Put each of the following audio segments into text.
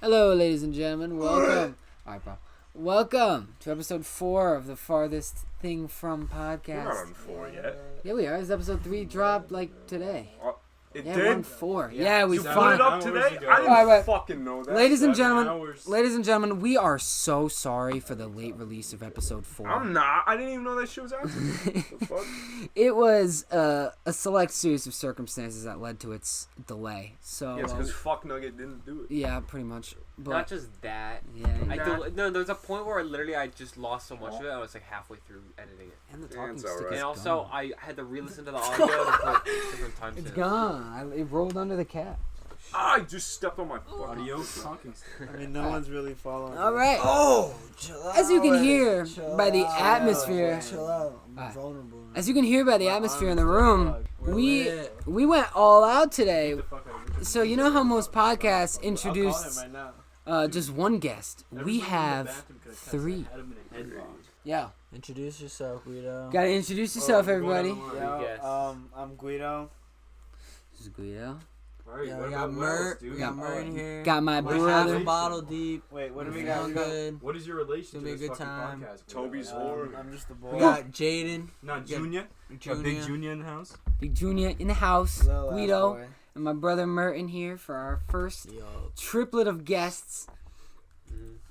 Hello, ladies and gentlemen. Welcome. All right, bro. Welcome to episode 4 of the Farthest Thing From podcast. We're not on 4 yet. Yeah, we are. This episode 3 dropped today. It yeah, did? we're on 4. Yeah, we you put finally. it up today? I didn't fucking know that. Ladies and gentlemen, we are so sorry for the late release of episode 4. I'm not. I didn't even know that shit was out. The fuck? It was a select series of circumstances that led to its delay. So Yeah, it's because Fuck Nugget didn't do it. yeah, pretty much. But, not just that. Yeah. No, there's a point where I just lost so much of it. I was like halfway through editing it. And the talking stick stick right. is And also, gone. I had to re-listen to the audio to put different times. It's gone. It rolled under the cap. I just stepped on my fucking Audio talking stick. I mean, no one's really following. All right. Oh, chill out. As you can hear by the out. atmosphere, Chill out. I'm Alright. vulnerable. as you can hear by the atmosphere in the room, We're we lit. went all out today. Get the fuck out of here. So you know how most podcasts I'll call him introduce right now. just one guest. We Everybody in the have bathroom could've touched 3. that, had him in a headlock. Yeah. Introduce yourself, Guido. Gotta introduce yourself, Oh, go everybody. down the line. Yo, Yes. I'm Guido. This is Guido. Alright, Yeah, what we got about Wells, Mert. dude? We got Mert in here. Got my We're We're half brother. a bottle deep. Wait, what do we Feeling got? good. What is your relation It'll to be a this good fucking time. podcast? Toby's whore. I'm just the boy. Oh. We got Jayden. Not Yeah. Junior. A big Junior in the house. Big Junior in the house. Little ass Guido boy. and my brother Merton here for our first Yo. triplet of guests.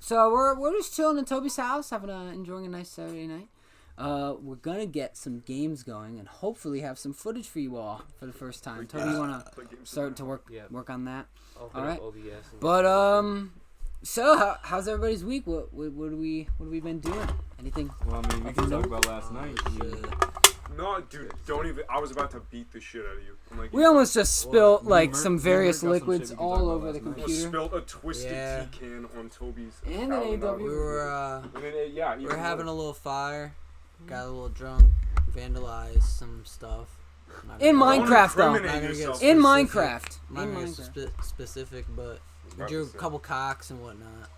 So we're just chilling in Toby's house, enjoying a nice Saturday night. We're gonna get some games going and hopefully have some footage for you all for the first time. Toby, you wanna Play games start to Yeah. work on that? Open Alright. up OBS. and- But so how's everybody's week? What have we been doing? Anything? Well, I mean, we can talk about last night. I mean, No, dude, don't even. I was about to beat the shit out of you. I'm like, We almost just spilt Well, like Mert- some Mert various got some liquids shit we can talk all about over the last night. almost computer. spilled a twisted Yeah. tea can on Toby's. And an Allen AW. We were And then, yeah, we even were having more. a little fire. Got a little drunk. Vandalized some stuff. Not In gonna- Minecraft, Don't though. incriminate Not gonna get yourself. In specific. Minecraft. I'm not In gonna get Minecraft. specific, but we About drew a to say. couple cocks and whatnot,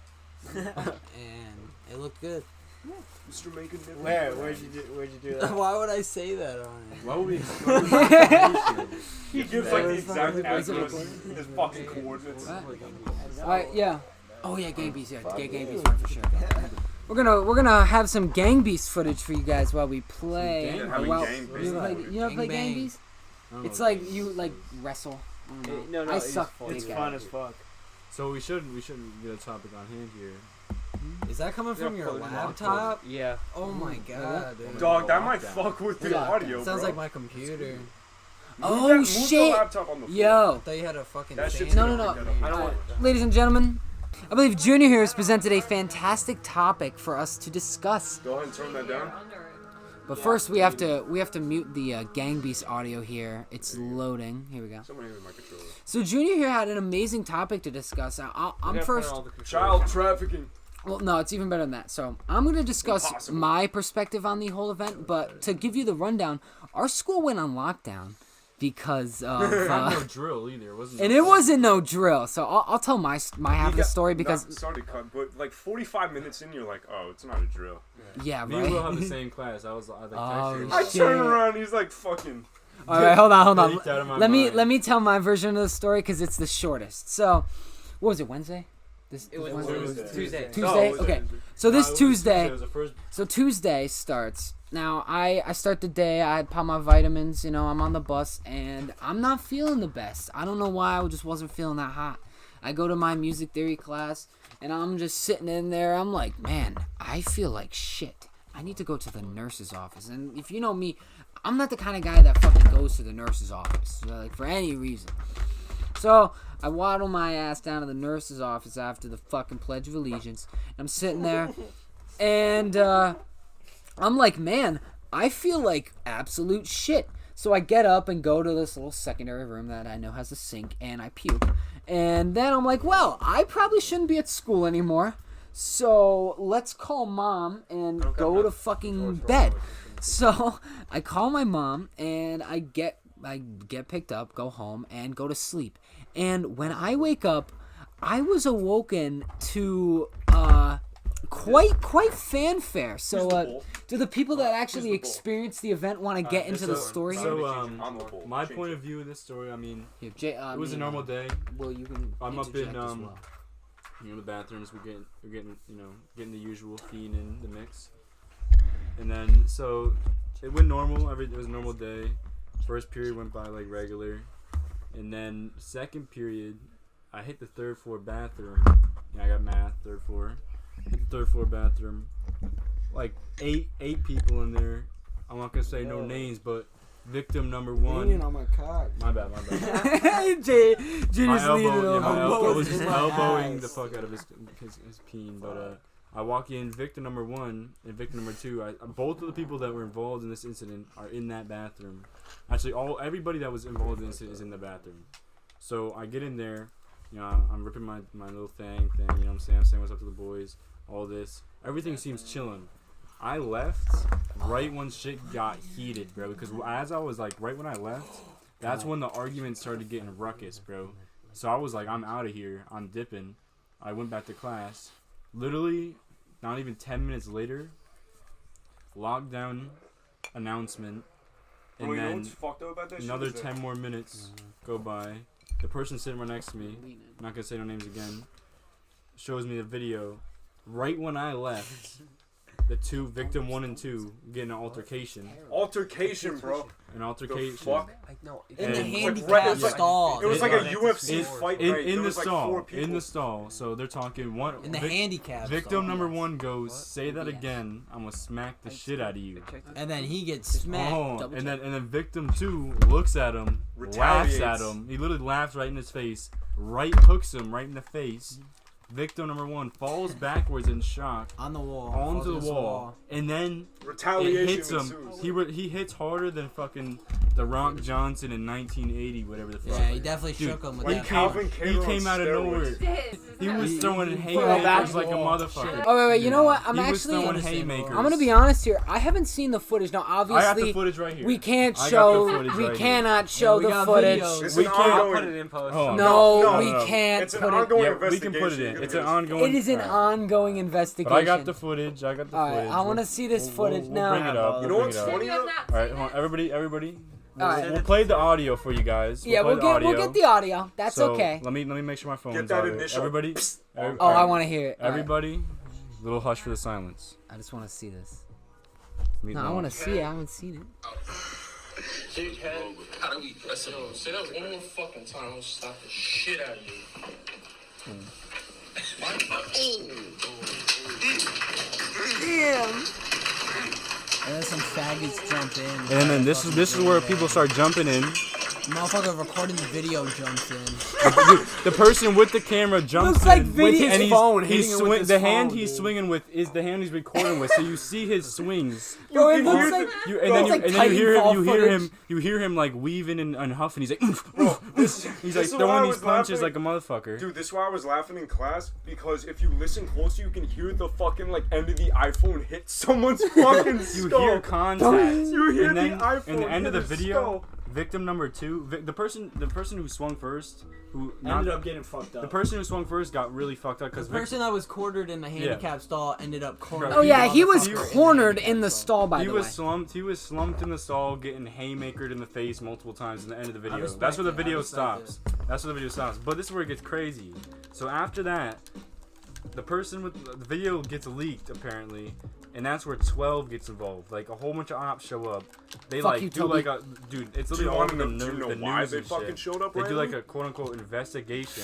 and it looked good. Mr. Making Different. Where'd you do that? Why would I say that on it? why would we? He gives like the exact Is it address, recording? his fucking coordinates. Alright, yeah. Oh yeah, Gang Beast, yeah. Get Gang Beast for sure. We're gonna have some Gang Beast footage for you guys while we play. Yeah, having Well, Gang you Beast. ever play Gang Gang Beast? I don't It's know. like you like wrestle. I don't know. No, I it's suck. funny. It's big fun guy. as fuck. So we shouldn't get a topic on hand here. Is that coming from Yeah, your put it in laptop? Yeah. Oh my god, dude. Dog, that might Lockdown. fuck with the Yeah. audio, Sounds bro. like my computer. Oh, Move shit. the laptop on the floor. Yo. I thought you had a fucking That fan. shit's No, gonna no, pick no. that up. I don't want. Ladies and gentlemen, I believe Junior here has presented a fantastic topic for us to discuss. Go ahead and turn that down. But first, we have to mute the Gang Beast audio here. It's loading. Here we go. Someone hand me my controller. So Junior here had an amazing topic to discuss. I'm first. Child trafficking. Well, no, it's even better than that. So I'm going to discuss Impossible. my perspective on the whole event. But to give you the rundown, our school went on lockdown because of. Not no drill either. It wasn't. And it wasn't no drill. So I'll tell my half of the story because. Sorry to cut, but like 45 minutes in, you're like, oh, it's not a drill. Yeah, Me and Will have right. the same class. I was like, Oh, I shit. turn around, he's like, fucking. All right, hold on. Leaked out of my Let mind. me tell my version of the story because it's the shortest. So, what was it? Wednesday? It was Tuesday. Tuesday. Tuesday? No, it was Okay. Tuesday. So this it was Tuesday. It was the first. So Tuesday starts. Now I start the day. I pop my vitamins. You know, I'm on the bus and I'm not feeling the best. I don't know why. I just wasn't feeling that hot. I go to my music theory class and I'm just sitting in there. I'm like, man, I feel like shit. I need to go to the nurse's office. And if you know me, I'm not the kind of guy that fucking goes to the nurse's office, like for any reason. So I waddle my ass down to the nurse's office after the fucking Pledge of Allegiance. I'm sitting there, and I'm like, man, I feel like absolute shit. So I get up and go to this little secondary room that I know has a sink, and I puke. And then I'm like, well, I probably shouldn't be at school anymore. So let's call mom and go to fucking bed. So I call my mom and I get picked up, go home, and go to sleep. And when I wake up, I was awoken to quite fanfare. So do the people that actually experienced the event want to get into the story? So my point of view of this story, I mean, Here, Jay, it was a normal day. Well, you can I'm up interject in as well. You know, the bathrooms, we're getting the usual fiend in the mix. And then, so, it went normal. It was a normal day. First period went by like regular. And then, second period, I hit the third floor bathroom. Yeah, I got math, third floor. Hit the third floor bathroom. Like, eight people in there. I'm not going to say no names, but victim number one. On my cock. My bad. Jay My just leaned it over. elbow was just elbowing the fuck out of his peen, but I walk in, victim number one and victim number two. Both of the people that were involved in this incident are in that bathroom. Actually, everybody that was involved in this incident is in the bathroom. So I get in there, I'm ripping my little thing, you know what I'm saying? I'm saying what's up to the boys, all this. Everything seems chilling. I left right when shit got heated, bro, because as I was like, right when I left, that's when the argument started getting ruckus, bro. So I was like, I'm out of here. I'm dipping. I went back to class. Literally, not even 10 minutes later, lockdown announcement. And you know then what's fucked up about that another shit is 10 more minutes go by. The person sitting right next to me, I'm not going to say no names again, shows me the video. Right when I left, the two, victim 1 and 2, get in an altercation. Altercation, bro. An altercation. The fuck? In the And- handicap stall. It was like a In- UFC fight night. in There the was like stall. 4 people. In the stall. So they're talking one. In the handicap Victim stall. number 1 goes, say that again. I'm gonna smack the shit out of you. And then he gets smacked. Oh, and then victim 2 looks at him, laughs at him. He literally laughs right in his face. Right hooks him right in the face. Victim number 1 falls backwards in shock On the wall. onto Falls the against wall, and then Retaliation it hits him. ensues. He hits harder than fucking The Rock Johnson in 1980, whatever the fuck. Yeah, he definitely Dude, shook him with Like that. Calvin He Cater on came out of steroids. nowhere. He was throwing back haymakers like a wall. motherfucker. Oh wait, you know what? I'm He was actually. throwing haymakers. I'm gonna be honest here. I haven't seen the footage. Now, I got the obviously, footage right here. we can't I got show. the footage We right cannot show we the got footage. videos. It's We an can't- I'll ongoing. put it in post. Oh, No, No, we no. can't It's an put it. ongoing Yeah, investigation. we can put it in. You're It's gonna an get- ongoing. It is an ongoing investigation. But I got the footage. All right, I want to see this footage now. Bring it up. You know We'll what's bring it up. funny though? All right, hold on. Everybody. All right. We'll play the audio for you guys. Yeah, we'll play get the audio. That's So, okay. Let me make sure my phone's Get that on it. initial. Everybody. Oh, I want to hear it. All right. Everybody. Little hush for the silence. I just want to see this. Me No, I know. want to see it. I haven't seen it. How do we press it? Say that one more fucking time. I'll slap the shit out of you. And then some faggots jump in. And then this is where people start jumping in. Motherfucker recording the video jumps in. The person with the camera jumps Looks like in video- and his phone, he's hitting it with his the hand phone, he's dude. swinging with is the hand he's recording with. So you see his swings. Yo, it can looks hear like You Titanfall hear him like weaving and huffing. He's like, This he's is like why throwing I these was punches laughing. like a motherfucker. Dude, this is why I was laughing in class, because if you listen closely, you can hear the fucking like end of the iPhone hit someone's fucking You skull. hear contact. You hear and then the iPhone in the end of the hit his video, skull. victim number 2, the person who swung first, who Ended up getting fucked up. the person who swung first got really fucked up The because person that was quartered in the handicap stall ended up cornered. Oh yeah, he was in the cornered handicap in the stall. By He the was way. slumped. He was slumped in the stall, getting haymakered in the face multiple times in the end of the video. respect That's where the it. I video respect stops. That's where the video stops. But this is where it gets crazy. So after that, the person with the video gets leaked apparently, and that's where 12 gets involved. Like a whole bunch of ops show up. They Fuck like you, do Toby. like a dude. It's Do you literally all want over to the, know, do you know the why news they and fucking shit. showed up They do like randomly? a quote unquote investigation.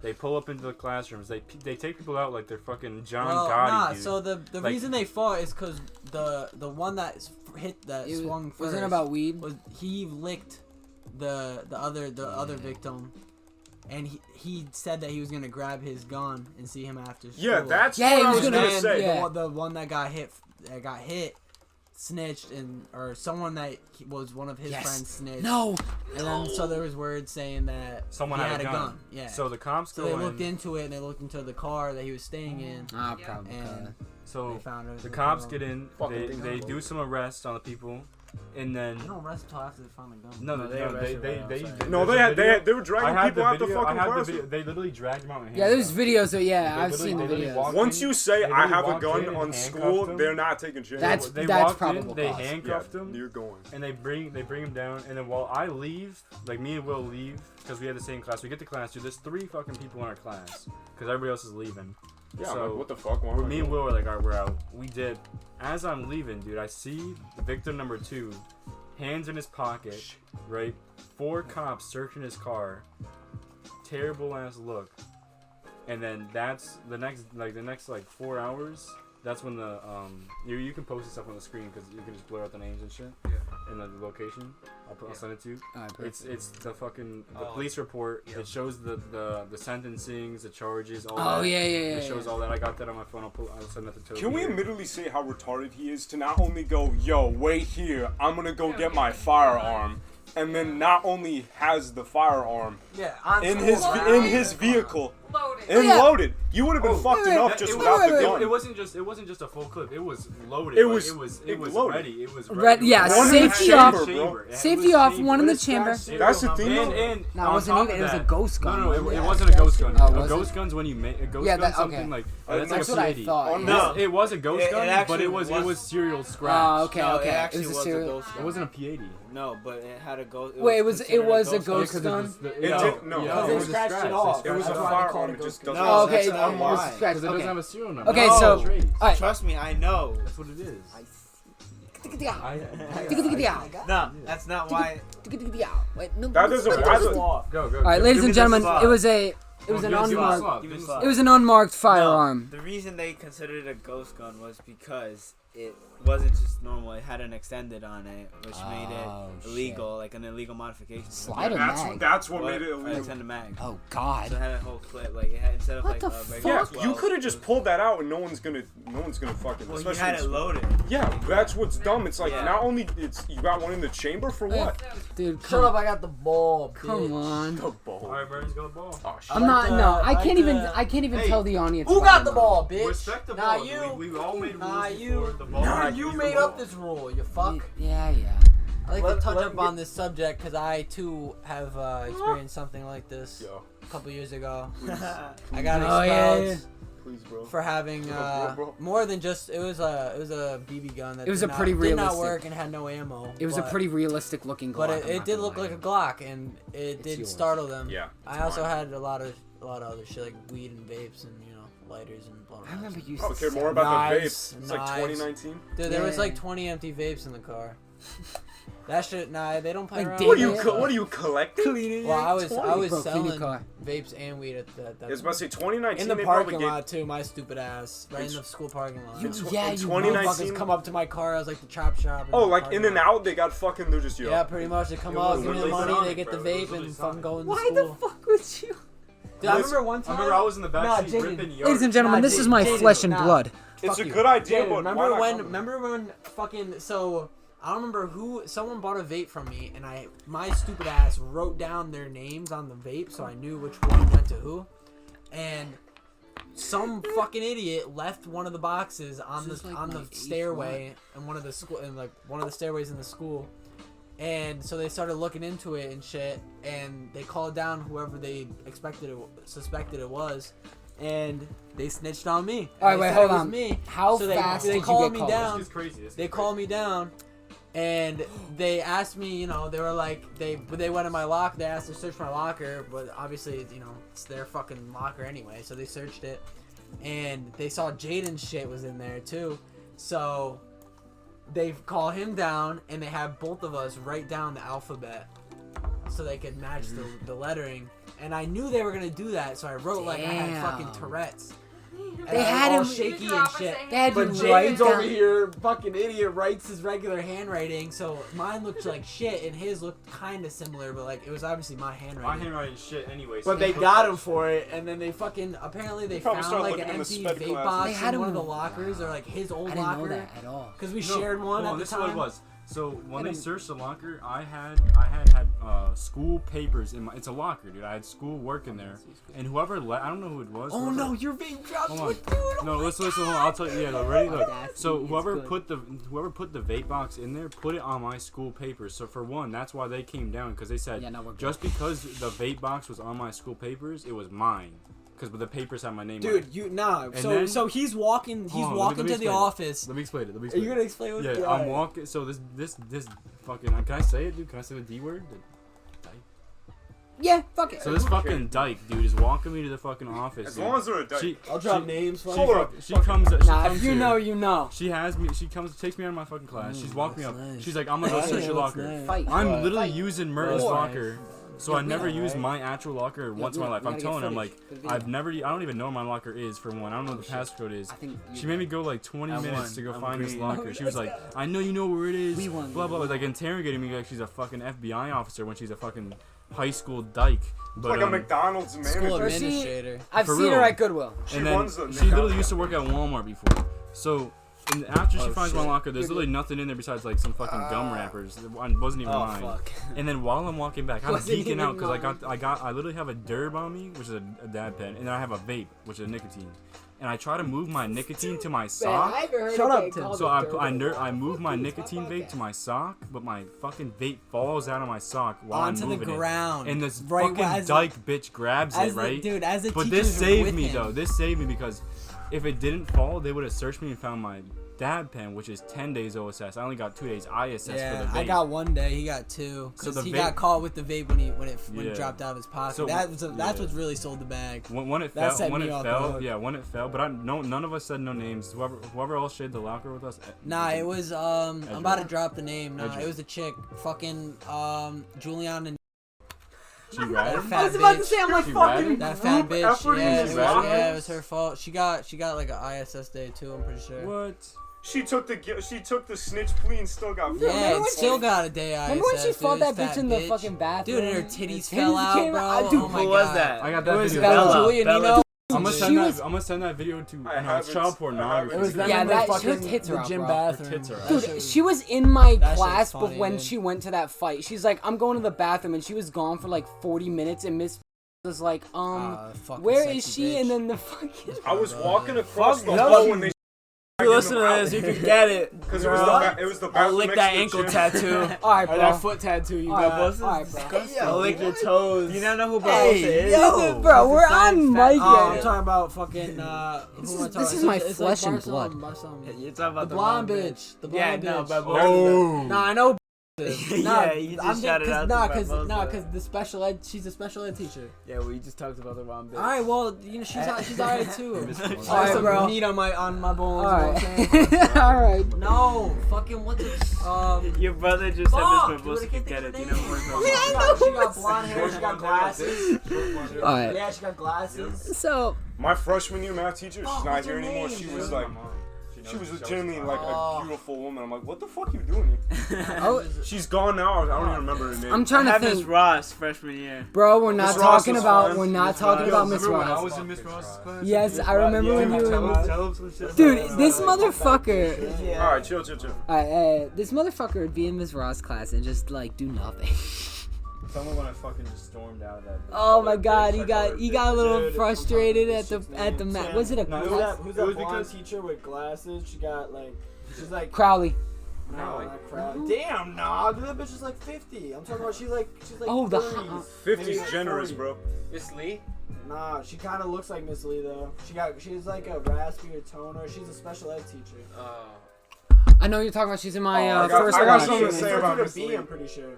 They pull up into the classrooms. They take people out like they're fucking John Well, Gotti. nah. Dude. So the Like- reason they fought is because the one that hit that It swung first wasn't about weed. was he licked the other victim, and he said that he was gonna grab his gun and see him after school. Yeah, that's Yeah, what he I was was gonna- gonna say. yeah. The one that got hit snitched, and or someone that was one of his Yes. friends snitched. No. And then so there was word saying that Someone he had a gun. Yeah. So the cops So go they in. looked into it, and they looked into the car that he was staying in. Ah, probably. And So they found it was the a cops girl. get in. Fucking They do some arrests on the people. And then I don't rest until after they find the gun. no, they no, arrested right outside. No, they were dragging people out the fucking classroom. They literally dragged him out in Yeah, there's handcuffs. videos. I've seen the they literally videos. walked Once you say They I literally have a walked gun in and on handcuffed school, him. they're not taking chances. That's They that's walked probable in, they cause. handcuffed him, You're going. and they bring him down. And then while I leave, like me and Will leave because we had the same class. We get to class, dude. There's 3 fucking people in our class because everybody else is leaving. Yeah, So, I'm like, what the fuck? Why am I Me and going? Will were like, alright, we're out. We did. As I'm leaving, dude, I see the victim number 2, hands in his pocket, right? 4 cops searching his car. Terrible ass look. And then that's the next 4 hours. That's when the you can post this up on the screen because you can just blur out the names and shit. Yeah. And the location. I'll send it to you. Alright, It's the fucking the Oh, police report. yeah. It shows the sentencings, the charges, all Oh that. yeah. It shows all that. I got that on my phone. I'll send that to Toby. Can we admittedly say how retarded he is to not only go, yo, wait here, I'm gonna go get my firearm, and then not only has the firearm Yeah, on in school his grounds. vehicle Loaded. and Yeah. loaded, you would have been fucked wait, enough wait, just wait, without wait, the wait. gun. It wasn't just a full clip. It was loaded. It Like, was- it was it loaded. ready. It was Red- yeah, One in the safety chamber, off. bro. Safety off, one in the chamber. That's the thing, though. And No, it on wasn't top even. of It was a that- ghost gun. No, it wasn't it? wasn't a ghost gun. Oh, A was it? ghost gun's when you make a ghost Yeah, gun that- something okay. like That's like That's a what I P80. thought. On yeah. the- It was a ghost It gun, but actually it was was- serial scratch. Oh, okay, No, okay. it actually was a was a serial. ghost It gun. wasn't a P80. No, but it had a ghost. Wait, it was considered a ghost Because gun? it It did- no, yeah, they it was a scratched it scratch. off. They It was a scratched it off. firearm. It just doesn't. No, Oh, okay. that's It not was why. scratched. Because it doesn't Okay. have a serial number. Okay, No, so- trace. All right. Trust me, I know. That's what it is. No, that's not why. Wait, no. That doesn't. Go. All right, ladies and gentlemen, swab. it was an unmarked. Give me the It was an unmarked firearm. The reason they considered it a ghost gun was because it wasn't just normal. It had an extended on it, which made Oh, it illegal, like an illegal modification. Slide a That's mag. that's what What? made it An illegal. extended mag. Oh So it God. had a whole clip, like it had instead of What like the a regular Yeah, 12, you could have just it was- pulled that out and no one's gonna fucking. Well, you especially had in it school. loaded. Yeah, that's what's dumb. It's like Yeah. not only you got one in the chamber for what? Dude, Shut up! I got the ball. come on. The ball. All right, Merton's got the ball. Oh shit. I'm not. No, I like can't even. the- I can't even Hey, tell the audience. Who what got I'm the on. ball, bitch? Respect the Nah, ball. you. We all made rules Nah, before you. the ball. Nah, was you used made the up ball. this rule. You fuck. Yeah. I like Let- to touch let up me on this subject because I too have experienced something like this Yo, a couple years ago. please, I got Oh, expelled yeah. please, bro. for having Bro. more than just it was a BB gun that It was did a pretty did not realistic- work and had no ammo. It was a but- pretty realistic looking Glock. But I'm it not did gonna look lie. like a Glock and it It's did yours. startle them. Yeah. I also had a lot of other shit like weed and vapes and lighters and blah blah. I remember you. Okay, said more about the Knives, vapes. It's like knives. 2019. Dude, there was Yeah. like 20 empty vapes in the car. That shit, nah, they don't play Like around. David- What are you? Yeah. What are you collecting? Cleaning. Well, I was Bro, clean your selling car. vapes and weed at that. I was about to say 2019. in the they probably parking gave- lot too, my stupid ass, right in the school parking lot. You- In tw- yeah, in you 2019. Motherfuckers come up to my car. I was like the chop shop. Oh, the like parking in and lot. out, they got fucking. They're just yo. Yeah, pretty much. They come It up, was give me the literally money, Sonic, they get the bro. It was vape, literally and fucking Sonic. go into Why school. the fuck would you? Dude, I remember one time. I remember I was in the Nah, backseat Jayden. ripping yards. Ladies and gentlemen, Nah, this is my Jayden, flesh and nah. blood. It's Fuck a you. good idea, Dude, but remember why not when fucking so I don't remember who someone bought a vape from me and my stupid ass wrote down their names on the vape so I knew which one went to who, and some fucking idiot left one of the boxes on This is the like on my the eighth stairway in one of the school in like one of the stairways in the school. And so they started looking into it and shit, and they called down whoever they suspected it was, and they snitched on me. All right, They wait, said hold it was on. me. How So fast they did you called get me called? down. This is crazy. This is They crazy. called me down, and they asked me, they were like, they went in my locker. They asked to search my locker, but obviously, it's their fucking locker anyway. So they searched it, and they saw Jayden's shit was in there too. So they call him down, and they have both of us write down the alphabet so they could match the lettering. And I knew they were gonna do that, so I wrote like I had Damn. fucking Tourette's. And They I was had all him- shaky You and drop a shit. saying They had But you Jayden's write over down- here, fucking idiot, writes his regular handwriting, so mine looked like shit, and his looked kind of similar, but like it was obviously my My handwriting. handwriting is shit anyway. But they got him for it, and then they fucking apparently they probably found started like looking an in the empty sped vape classes. box They had in one of him- the lockers, or like his I old didn't know locker, that at all. because we shared one at the This time. is what it was. So when And they I'm- searched the locker, I had school papers in my. It's a locker, dude. I had school work in there, and whoever I don't know who it was. Oh whoever- no, your vape drops. Hold on. What, dude? No, listen. Hold on. I'll tell you. Yeah, no, ready? Look. That's- So it's whoever good. put the vape box in there, put it on my school papers. So for one, that's why they came down because they said Yeah, no, we're good. just because the vape box was on my school papers, it was mine. Because the papers have my name on Dude, it. you nah. And So then- so he's walking. He's Hold on, walking let me to the explain it. office. Let me explain it. Are you gonna explain what? Yeah, I'm walking. So this fucking. Can I say it, dude? Can I say the D word? Yeah, fuck it. So this fucking dyke, dude, is walking me to the fucking office. As dude. long as they're a dyke. She, I'll drop she- names. She, Hold up. she comes. She Nah, comes if you here. know, you know. She has me. She comes, takes me out of my fucking class. She's walking me up. nice. She's like, I'm gonna go search your locker. Fight. I'm literally Fight. using Merton's Or- locker, so I never yeah, use right? my actual locker once in my life. we I'm gotta telling her, get I'm like, footage. Good video. I've never. I don't even know where my locker is for one. I don't know what the passcode is. I think She made me go like 20 I minutes won. to go I'm find this green. locker. She was like, I know you know where it is. We won. Blah blah. Like interrogating me like she's a fucking FBI officer when she's a fucking high school dyke. But Like a McDonald's School manager. Or she- administrator. I've For seen real. her at Goodwill. She and then runs the she literally McDonald's. used to work at Walmart before. So and after she Oh, finds my shit. locker, there's literally nothing in there besides like some fucking gum wrappers. It wasn't even Oh mine. fuck. And then while I'm walking back, I'm Wasn't geeking even out because mine. I literally have a Durb on me, which is a dab pen, and then I have a vape, which is a nicotine. And I try to move my nicotine to my sock. Shut up, Tim. So I move my nicotine vape to my sock, but my fucking vape falls out of my sock while Onto I'm the moving ground. it. And this Right, fucking as- dyke bitch grabs As it, the, right? dude, as the But teachers this were saved with me him. though. This saved me because if it didn't fall, they would have searched me and found my dab pen, which is 10 days OSS. I only got 2 days ISS for the Yeah, vape. I got 1 day. He got 2 So because the he vape- got caught with the vape when it Yeah. dropped out of his pocket. So- that's yeah. what really sold the bag. When it That fell, set when me it off the fell, hook. yeah, when it fell. But none of us said no names. Whoever else shared the locker with us. Nah, it was I'm about to drop the name. Nah, Edger. it was a chick. Fucking Julian and She ratted. fat I was about to bitch. say, I'm like, She fucking. ratted? That fat Group bitch. effort in Yeah, his it was, locker? yeah, it was her fault. She got like an ISS day too. I'm pretty sure. What? She took the snitch plea and still got. Yeah, Remember and when still she- got a day ISS. Remember when she dude, fought that fat bitch in the fucking bathroom? Dude, and her And titties her fell titties out, came bro. out? Dude, Oh my Who was God. that? I got It that was video. Bella. Julian, Bella. you know? I'm gonna She send that. was- I'm gonna send that video to. I No, haven't- it's child pornography. It was them Yeah, in that- the her fucking tits are the out, gym bro. bathroom. Her tits are out. That Dude, shit she was in my That shit's class, but funny, when dude. she went to that fight, she's like, I'm going to the bathroom, and she was gone for like 40 minutes, and Miss was like, fucking where sexy is she? bitch. And then the fucking. I was walking across the Fuck hall no. when they. If you listen to this, you can get it. Because it was the I'll bathroom lick next that to the ankle gym. tattoo. Alright, Or bro. that foot tattoo you Alright, got. alright, bro. I'll lick your toes. You don't know who Barbosa is? Yo, bro, we're on mic. I'm yet. talking about fucking. This is my flesh and blood. You're talking about The blonde bitch. The Yeah, blonde no, bitch. Barbosa. Oh. Nah, I know. Yeah, you just shouted out to Barbosa. because the special ed, she's a special ed teacher. Yeah, well, you just talked about the wrong bitch. All right, well, you know she's alright too. Miss Alright, Alright, bro. Meat on my bones. Alright. You know what I'm saying? Alright. No, fucking what's it? Your brother just said Fuck, Miss dude, I Barbosa can't could think get of it. her You name. know where's She got blonde hair. She got glasses. Alright. Yeah, she got glasses. So, My freshman year math teacher, she's Oh, not what's here her anymore. name, She dude? was like, She she was knows legitimately Chelsea's like Oh. a beautiful woman. I'm like, what the fuck you doing here? oh, She's gone now. I don't even remember her name. I'm I trying to have Miss think. Ross freshman year. Bro, we're not Miss Ross talking is about. fine. We're not Miss talking Ross. about Miss Remember when I Ross. was in Miss Ross's class? Yes, I remember when you Tell were. him some shit. Dude, this motherfucker. All right, chill. Alright, this motherfucker would be in Miss Ross class and just like do nothing. Tell me when I fucking just stormed out of that. Oh my god, he got a little frustrated at the mat. Was it a No, class? Who's It was that blonde because- teacher with glasses? She's like Crowley. no, not Crowley. Damn, nah, dude, that bitch is like 50. I'm talking about she's like Oh, the 30s. 50's Maybe generous, 40. bro. Miss Lee? Nah, she kind of looks like Miss Lee though. She's like a raspier toner. She's a special ed teacher. I know you're talking about. She's in my Oh, I got- first I got class. something to She say starts about with a Miss B, Lee. I'm pretty sure.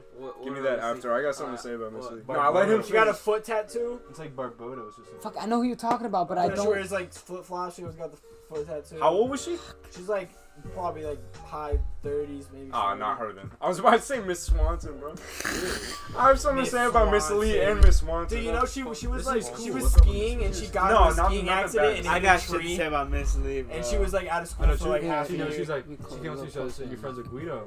Give me that after. I got something to say about Miss Lee. what? No, I let him. She got a foot tattoo. It's like Barbados or something. Fuck, I know who you're talking about, but I She wears don't. like flip flops. She always got the foot tattoo. How old was she? She's like probably like high 30s, maybe. Ah, 40. not her then. I was about to say Miss Swanson, bro. I have something Miss to say about Miss Lee Swanson. and Miss Swanson. Dude, you know she was This like is she cool. was What's up with skiing and she got No, in a not- skiing not the accident best. and I hit got a shit to tree. say about Miss Lee, bro. And she was like out of I school know, for like half a she, year. she's like, We she call came it up to each real other, so close, you're yeah. friends with Guido.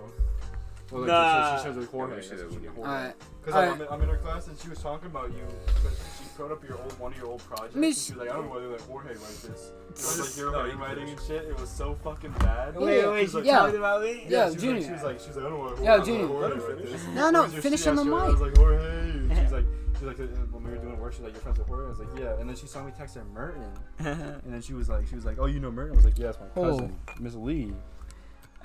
Well, Nah. she says with Jorge. Yeah, we should have- Alright. Because I'm in her class and she was talking about you. Because she brought up one of your old projects. Miss- And she was like, I don't know whether like Jorge write this. It was like your writing and shit. It was so fucking bad. Wait, She was she yeah. talking about me? Yeah, she was Junior. Like, she was like, I don't know what Yo, Junior. Jorge write this. No, no, What was your finish shit on the yesterday? I mic. was like, Jorge. And she's like, when we were doing work, she's like, you're friends with Jorge? I was like, yeah. And then she saw me text her Merton. And then she was like, oh, you know Merton? I was like, yeah, it's my cousin, Miss Lee.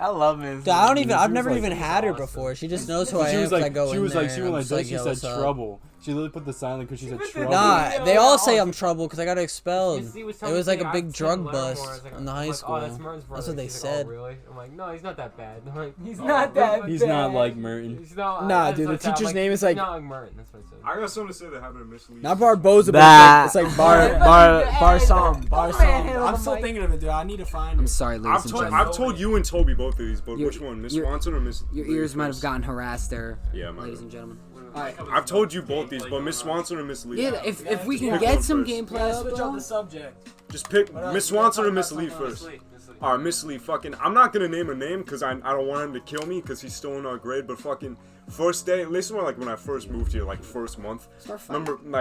I love Miss. Dude, I don't She even. was I've never like- even had her before. She just knows who I am. She was like, I go she was in like, there she and was I'm like, just she yo, said what's up? trouble. She literally put the silent because she said trouble. Nah, they all say I'm trouble because I got expelled. It It was like a big drug bust in the high school. Oh, that's Merton's brother. That's what they She's said. Like, oh, really? I'm like, no, he's not that bad. I'm like, He's not that He's bad. not like Merton. He's not, Nah, that's dude, what the I said. I'm teacher's name is like- he's not like Merton. That's what I said. I got something to say that happened to Miss Lee. Not Barboza, Bah. but it's like bar some. I'm still thinking of it, dude. I need to find I'm it. sorry, ladies and gentlemen. I've told you and Toby both of these, but Your- which one, Miss your- Swanson or Miss? Your Lee ears might have first? gotten harassed there, Yeah, might ladies have. and gentlemen. Alright. I've told you both these, but Miss Swanson or Miss Lee? Yeah, if we can pick get one some first. gameplay Yeah, up, switch bro. up the subject. Just pick What else? Miss We gotta Swanson talk or Miss about Lee something else. first. Alright, Miss Lee, fucking. I'm not gonna name a name because I don't want him to kill me because he's still in our grade. But fucking first day, listen to like when I first moved here, like first month. Start fighting. Remember,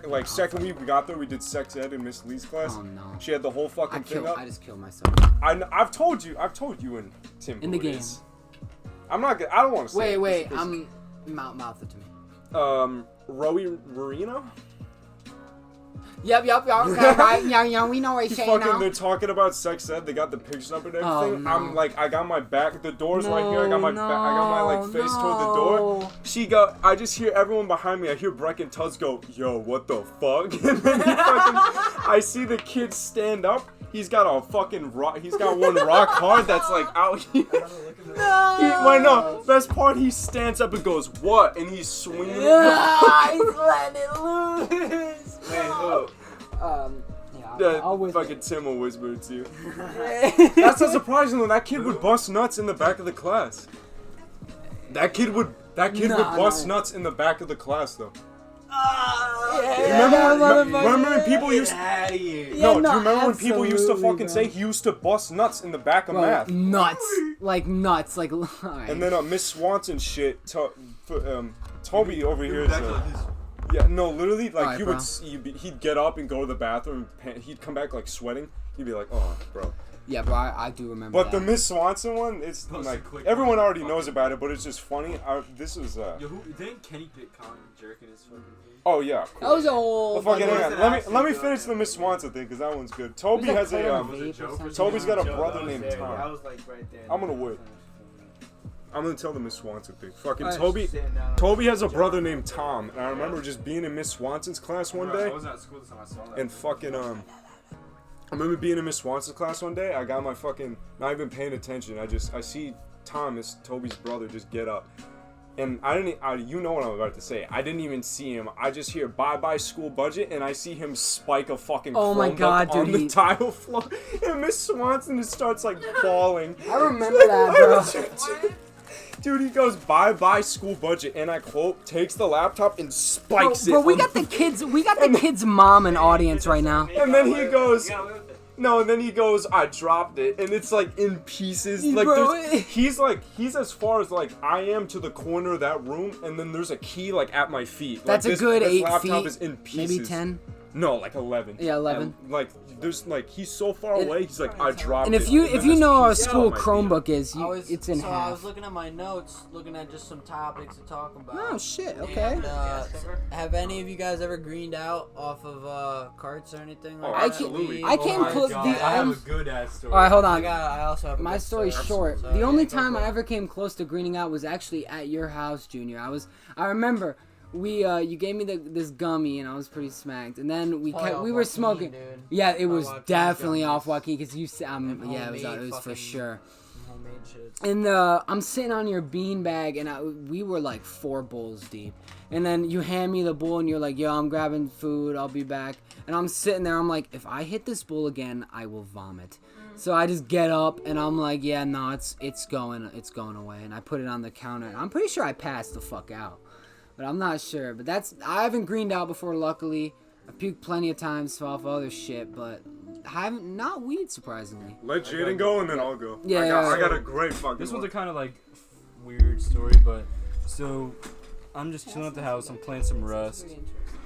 like second week we got there, we did sex ed in Miss Lee's class. Oh no. She had the whole fucking thing up. I just killed myself. I've told you and Tim. In the who it game. is. I'm not gonna. I don't want to say. Wait, it. It's- mouth it to me. Rowie Marino. Yep, okay, right, yeah, we know what you're saying Fucking, now. they're talking about sex ed. They got the pictures up and everything. Oh, no. I'm like, I got my back. The door's right here. I got my back. I got my like face toward the door. No. I just hear everyone behind me. I hear Breck and Tuds go, "Yo, what the fuck?" And then I see the kid stand up. He's got a fucking rock. He's got one rock hard that's like out here. No. Best part, he stands up and goes, "What?" And he's swinging. He's letting it loose. Yeah, I'll whip fucking Tim will whisper it to you. That's not surprising though. That kid would bust nuts in the back of the class. That kid would bust nuts in the back of the class though. Remember when people used Out of here. Yeah, do you no, remember when people used to absolutely, fucking bro. say he used to bust nuts in the back of Bro, math? nuts, like alright. And then Miss Swanson shit. Toby over here is. Yeah, no, literally, like Alright, you bro. would, he'd get up and go to the bathroom. He'd come back like sweating. He'd be like, "Oh, bro." Yeah, bro, I do remember But that. the Miss Swanson one, it's like everyone already knows about it, but it's just funny. This was. Yo, didn't Kenny get caught jerking his fucking? Oh yeah. Of That course. was a whole. Oh, fucking Like, hang what's on. it Let me actually finish though? the Miss Swanson thing because that one's good. Toby Was has that a Colour Vape or something? Toby's got a Joe, brother that was named there. Tom. I was like right there. I'm gonna wait. I'm gonna tell the Miss Swanson thing. Fucking Alright. Toby. Sitting down on Toby has a the brother job. named Tom, and I remember just being in Miss Swanson's class one I day, wasn't at school this time. I saw that. and fucking I remember being in Miss Swanson's class one day. I got my fucking not even paying attention. I see Thomas, Toby's brother, just get up. And you know what I'm about to say. I didn't even see him. I just hear bye school budget, and I see him spike a fucking Oh my Chromebook God, on dude, the he- tile floor. And Miss Swanson just starts like bawling. I remember that, bro. Dude, he goes bye school budget, and I quote, takes the laptop and spikes Bro, it. we on got the kids' mom in audience right now. And then he goes, no, and then he goes, I dropped it, and it's like in pieces. Like Bro, he's as far as like I am to the corner of that room, and then there's a key like at my feet. That's like, a good this 8 laptop feet, is in pieces. maybe 10. No, like 11. Yeah, 11. And, like there's like he's so far And- away. He's like I dropped And it. if you then if you this know our piece school out my feet. Chromebook is, it's in I half. was looking at my notes, looking at just some topics to talk about. Oh shit. Okay. And, have any of you guys ever greened out off of carts or anything like Oh, that? absolutely. I came my close. God, The I have I'm, a good ass story. all right, hold on. I also have a My good story's story. short. So, The only yeah, go time for I it. ever came close to greening out was actually at your house, Junior. I remember you gave me this gummy and I was pretty smacked, and then we Probably off were Joaquin, smoking. dude. Yeah, it was Joaquin's definitely gummies. off Joaquin because you said And yeah, it was homemade for fucking- sure. Homemade shit. And I'm sitting on your beanbag, and we were like 4 bowls deep. And then you hand me the bowl, and you're like, "Yo, I'm grabbing food. I'll be back." And I'm sitting there. I'm like, "If I hit this bowl again, I will vomit." So I just get up, and I'm like, "Yeah, no, it's going away." And I put it on the counter. And I'm pretty sure I passed the fuck out, but I'm not sure. But I haven't greened out before, luckily. I puked plenty of times off other shit, but I haven't not weed, surprisingly. Let Jayden go and then I'll go. Yeah, I got a great fucking. This one's a one. kind of like weird story, but so I'm just chilling at the house. I'm playing some Rust,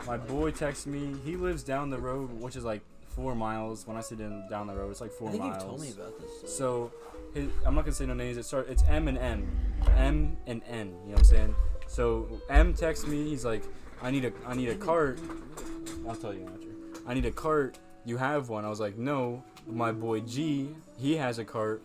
My boy texts me. He lives down the road, which is like 4 miles. When I say down the road, it's like 4 I think miles. you've told me about this. So, I'm not gonna say no names. It's M and M, M and N. You know what I'm saying? So M texts me. He's like, I need a cart. I'll tell you after. I need a cart. You have one? I was like, no. My boy G, he has a cart.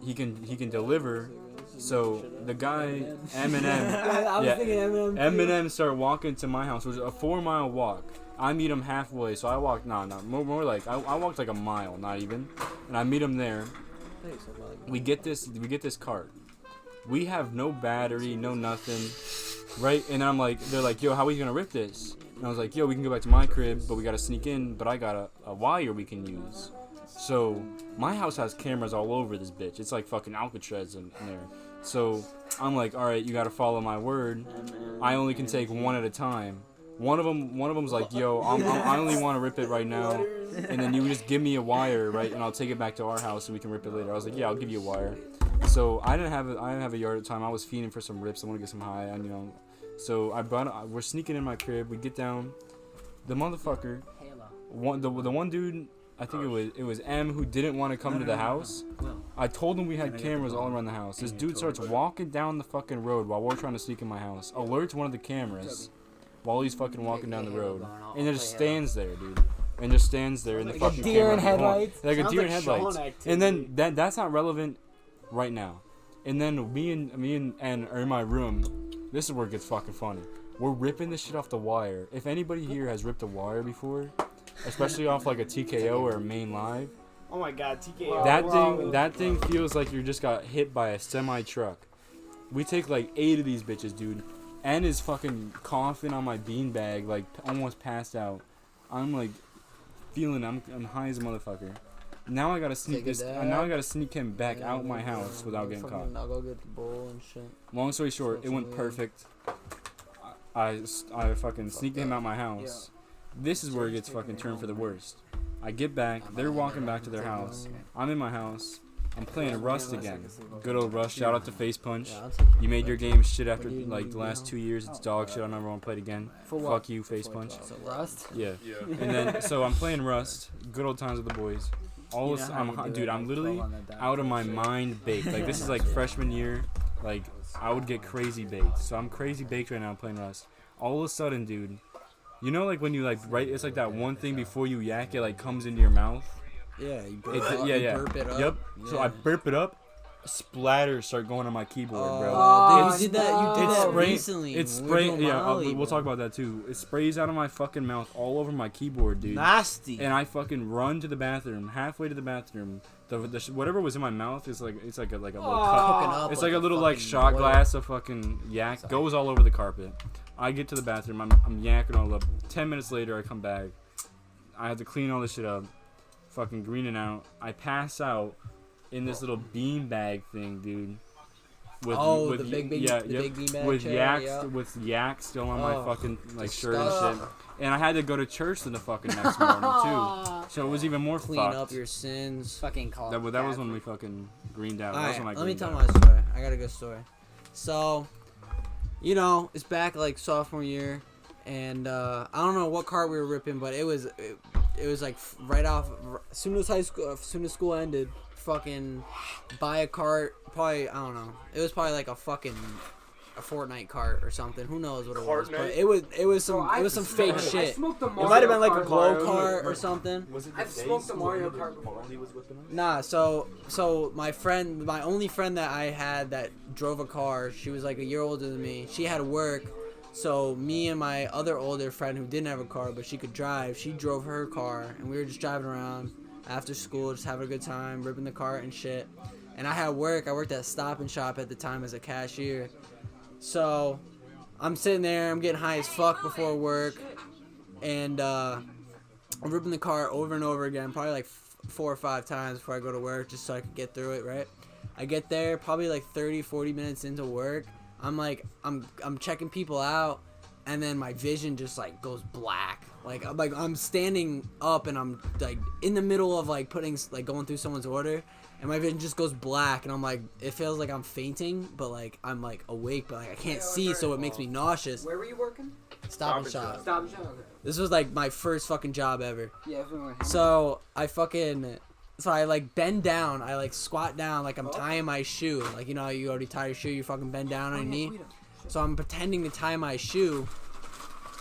He can deliver. So the guy Eminem, I was thinking Eminem. Eminem started walking to my house, which was a 4-mile walk. I meet him halfway, so I walked more like I walked like a mile, not even, and I meet him there. We get this cart. We have no battery, no nothing, right? And then I'm like, they're like, yo, how are we gonna rip this? And I was like, yo, we can go back to my crib, but we gotta sneak in. But I got a wire we can use. So my house has cameras all over this bitch. It's like fucking Alcatraz in there. So I'm like, all right, you gotta follow my word. I only can take one at a time. One of them's like, yo, I only want to rip it right now, and then you just give me a wire, right, and I'll take it back to our house and we can rip it later. I was like, yeah, I'll give you a wire. So I didn't have a yard at the time. I was feeding for some rips. I want to get some high, and So we're sneaking in my crib. We get down. The motherfucker, the one dude. I think it was M who didn't want to come to the house. I told him we had cameras all around the house. This dude starts walking down the fucking road while we're trying to sneak in my house. Alerts one of the cameras while he's fucking walking down the road. And then just stands there, dude. And just stands there in the fucking deer in camera. headlights. Like a Sounds deer in like headlights. Sean And then that's not relevant right now. And then me and N are in my room. This is where it gets fucking funny. We're ripping this shit off the wire. If anybody here has ripped a wire before, especially off like a TKO or a main live, oh my god, TKO. that thing feels like you just got hit by a semi truck. We take like 8 of these bitches, dude. N is fucking coughing on my beanbag, like almost passed out. I'm like feeling I'm high as a motherfucker. Now I gotta sneak Now I gotta sneak him back out my house without getting caught. I'll go get the bowl and shit. Long story short, it went perfect. I fucking sneaked him out my house. This is where it gets fucking turned for the worst. I get back, they're walking back to their house. I'm in my house. I'm playing Rust again. Good old Rust. Shout out to Face Punch. You made your game shit after like the last 2 years. It's dog shit. I never want to play it again. Fuck you, Face Punch. Rust? Yeah. And then so I'm playing Rust. Good old times with the boys. I'm literally out of my mind baked. Like this is like freshman year. Like I would get crazy baked. So I'm crazy baked right now playing Rust. All of a sudden, dude. You know, like when you like it's like that one thing before you yak, it like comes into your mouth. Yeah, you burp it up. Yep. Yeah. So I burp it up. Splatters start going on my keyboard, bro. Oh, dude, you did that recently. It's spraying. Yeah, we'll talk about that too. It sprays out of my fucking mouth all over my keyboard, dude. Nasty. And I fucking run to the bathroom. Halfway to the bathroom, the whatever was in my mouth is like a little cup. It's like a little like shot glass of fucking yak. Goes all over the carpet. I get to the bathroom. I'm yakking all up. 10 minutes later, I come back. I have to clean all this shit up. Fucking greening out. I pass out in this little beanbag thing, dude. With the big beanbag with chair, with yak still on my fucking like shirt and shit. And I had to go to church the fucking next morning too. So it was even more clean fucked. up your sins. Fucking call. That was when we fucking greened out. Alright, let me tell my story. I got a good story. So, it's back like sophomore year, and I don't know what cart we were ripping, but it was like right off as soon as school ended. Fucking buy a cart, probably I don't know. It was probably like a Fortnite cart or something. Who knows what it was? But it was some fake shit. It might have been like a glow cart or something. I've smoked the Mario Kart before. Nah, so my only friend that I had that drove a car, she was like a year older than me. She had work, so me and my other older friend who didn't have a car but she could drive, she drove her car, and we were just driving around after school, just having a good time, ripping the cart and shit. And I had work. I worked at Stop and Shop at the time as a cashier. So I'm sitting there, I'm getting high as fuck before work, and I'm ripping the cart over and over again, probably like 4 or 5 times before I go to work, just so I could get through it, right? I get there, probably like 30-40 minutes into work. I'm checking people out, and then my vision just like goes black. Like I'm standing up and I'm like in the middle of like going through someone's order, and my vision just goes black, and I'm like, it feels like I'm fainting, but like I'm like awake, but like I can't see, so it makes me nauseous. Where were you working? Stop and Shop. Stop and Shop. Okay. This was like my first fucking job ever. Yeah. So I like bend down, I like squat down like I'm tying my shoe. Like, you know how you already tie your shoe, you fucking bend down on your knee. So I'm pretending to tie my shoe,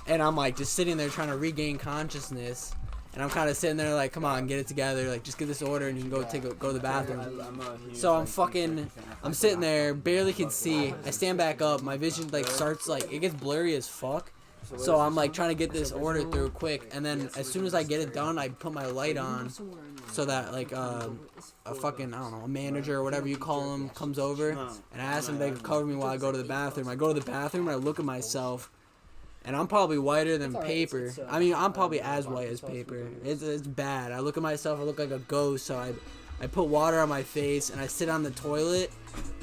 and I'm like just sitting there trying to regain consciousness. And I'm kind of sitting there like, come on, get it together. Like, just get this order and you can go go to the bathroom. So I'm sitting there, barely can see. I stand back up. My vision like starts like, it gets blurry as fuck. So I'm like trying to get this order through quick. And then as soon as I get it done, I put my light on so that like a fucking, I don't know, a manager or whatever you call him comes over. And I ask him if they can cover me while I go to the bathroom. I go to the bathroom and I look at myself. And I'm probably whiter than paper. I mean, I'm probably as white as paper. It's bad. I look at myself, I look like a ghost. So I put water on my face, and I sit on the toilet,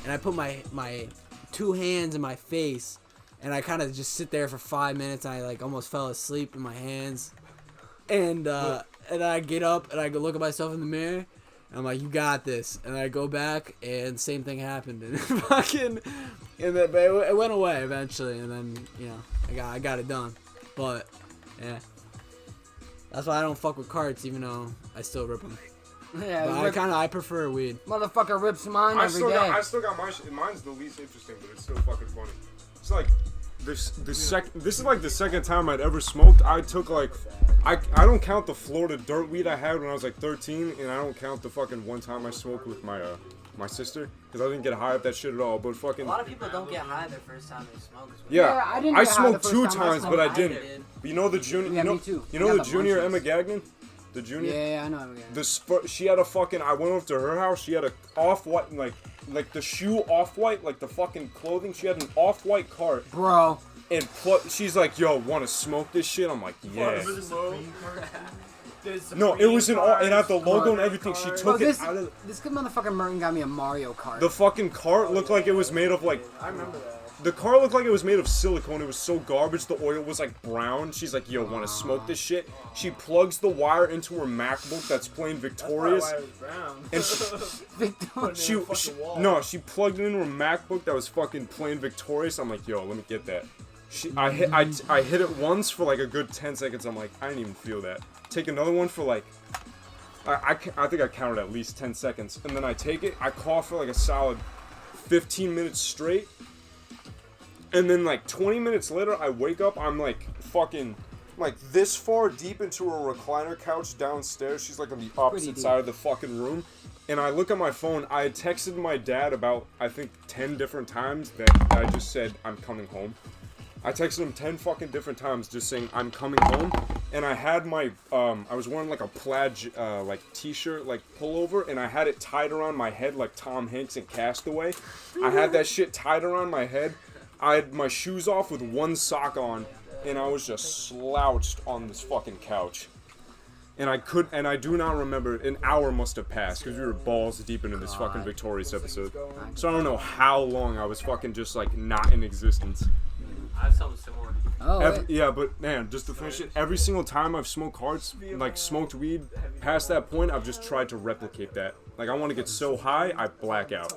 and I put my 2 hands in my face, and I kind of just sit there for 5 minutes. And I like almost fell asleep in my hands, and I get up and I go look at myself in the mirror. And I'm like, you got this. And I go back, and same thing happened. And but it went away eventually, and then I got it done. But yeah, that's why I don't fuck with carts, even though I still rip them. Yeah, but I prefer weed. Motherfucker rips mine every day. I still got my shit. Mine's the least interesting, but it's still fucking funny. It's like this is like the second time I'd ever smoked. I took like I don't count the Florida dirt weed I had when I was like 13, and I don't count the fucking one time I smoked with my sister, because I didn't get high off that shit at all. But fucking a lot of people don't get high their first time they smoke. Yeah, I didn't. I get high smoked the 2 first time times, but I didn't. But you know the junior, Yeah, me too. You know I the got junior Emma munchies. Gagnon, the junior. Yeah, I know Emma Gagnon. She had a fucking. I went over to her house. She had a off-white, like the shoe off-white, like the fucking clothing. She had an off-white cart. Bro. And she's like, "Yo, want to smoke this shit?" I'm like, "Yeah." No, it was an all, and I had the logo and everything. She took it out of. This good motherfucker Merton got me a Mario Kart. The fucking cart looked like it was made of like. I remember that. The car looked like it was made of silicone. It was so garbage. The oil was like brown. She's like, "Yo, want to smoke this shit?" She plugs the wire into her MacBook that's playing Victorious. That's why it was brown. And she plugged it into her MacBook that was fucking playing Victorious. I'm like, "Yo, let me get that." I hit it once for like a good 10 seconds. I'm like, I didn't even feel that. Take another one for like, I think I counted at least 10 seconds. And then I take it, I cough for like a solid 15 minutes straight. And then like 20 minutes later, I wake up, I'm like fucking like this far deep into a recliner couch downstairs. She's like on the opposite side of the fucking room. And I look at my phone, I had texted my dad about, I think, 10 different times that I just said, I'm coming home. I texted him 10 fucking different times just saying I'm coming home, and I had my I was wearing like a plaid like t-shirt like pullover, and I had it tied around my head like Tom Hanks in Castaway. I had that shit tied around my head. I had my shoes off with one sock on, and I was just slouched on this fucking couch. And I do not remember, an hour must have passed, because we were balls deep into this fucking Victorious episode. So I don't know how long I was fucking just like not in existence. I have something similar. Yeah, but man, just to finish it, every single time I've smoked carts, like smoked weed, past that point, I've just tried to replicate that. Like, I want to get so high, I black out.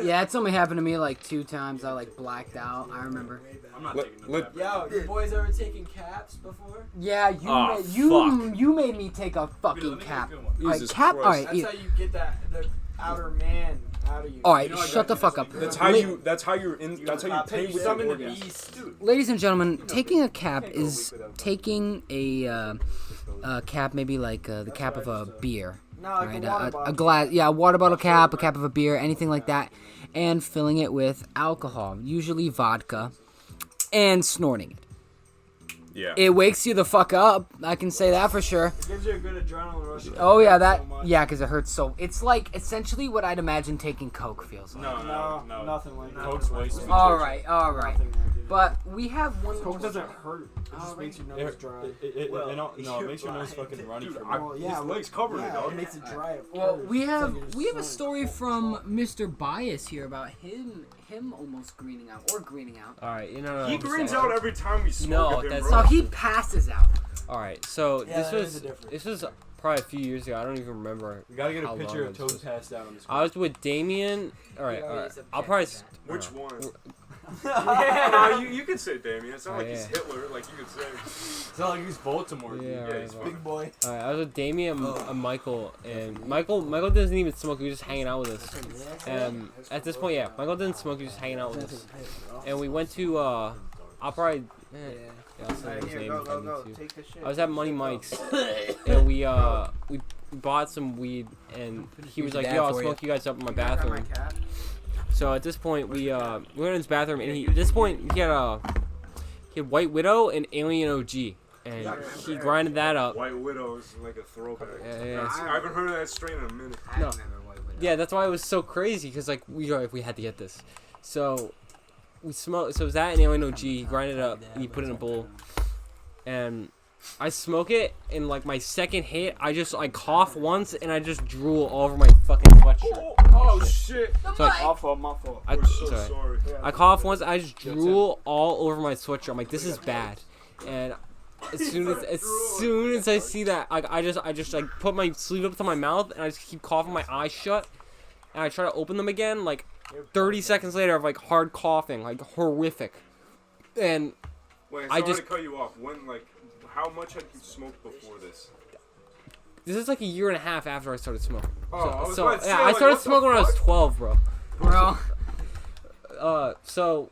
Yeah, it's only happened to me like 2 times. I like blacked out. I remember. I'm not taking them. Yo, you boys ever taken caps before? Yeah, you made me take a fucking cap. Alright, cap. Alright, That's how you get the outer man out of you. Alright, shut the fuck up. That's how you pay with that orgasm. Ladies and gentlemen, taking a cap is taking a cap, maybe like the cap of a beer. No, like right? a water bottle. A glass, yeah, a water bottle cap, a cap of a beer, anything like that, and filling it with alcohol, usually vodka, and snorting it. Yeah. It wakes you the fuck up. I can say that for sure. It gives you a good adrenaline rush. Oh yeah, because it hurts so. It's like essentially what I'd imagine taking Coke feels like. No, Nothing like that. Coke's wasted. All right. Nothing like it. But we have one. Coke doesn't hurt. It just makes your nose dry. It makes your nose fucking runny. Dude, Well, yeah, his legs covered it, dog. It makes it dry. Of Well, course. we It's have like we have a it's story slowing. from Mr. Bias here about him almost greening out or greening out. All right, you know. He greens out every time we smoke No, with him, that's bro. So he passes out. All right, so Yeah, this there is a was difference. probably a few years ago. I don't even remember. We gotta get how a picture long of this Toad was. passed out on the I was with Damien. All right, all right. I'll probably. Which one? Yeah. No, you could say Damien. It's not like Oh, he's yeah. Hitler, like you could say. It's not like he's Baltimore. Yeah, Yeah, right, he's right. Big boy. All right, I was with Damien and Michael, and Michael doesn't even smoke. He was just hanging out with us. At this point, yeah, Michael didn't smoke. He was just hanging out with us. And we went to I'll probably. I'll say his name if I need to. Take the shit. I was at Money Mike's, and we bought some weed, and he was like, "Yo, I'll smoke you guys up in my bathroom." So at this point, we went in his bathroom, and at this point he had White Widow and Alien OG, and he grinded that up. White Widow is like a throwback. Yeah. I haven't heard of that strain in a minute. No. Yeah, that's why it was so crazy, because like we had to get this. So we smoked. So it was that and Alien OG. He grinded it up, and he put it in a bowl, and I smoke it, and like my second hit, I cough once, and I just drool all over my fucking sweatshirt. Oh shit! So like, My fault. I, We're so sorry. sorry. I cough once, I just drool all over my sweatshirt. I'm like, this is bad. And as soon as I see that, like I just like put my sleeve up to my mouth, and I just keep coughing my eyes shut. And I try to open them again, like 30 seconds later of like hard coughing, like horrific. And Wait, I sorry just- to cut you off. How much had you smoked before this? this is like a year and a half after I started smoking. Oh, I was So about to say, yeah, I like, started what the smoking when I was fuck? 12, bro. Bro. So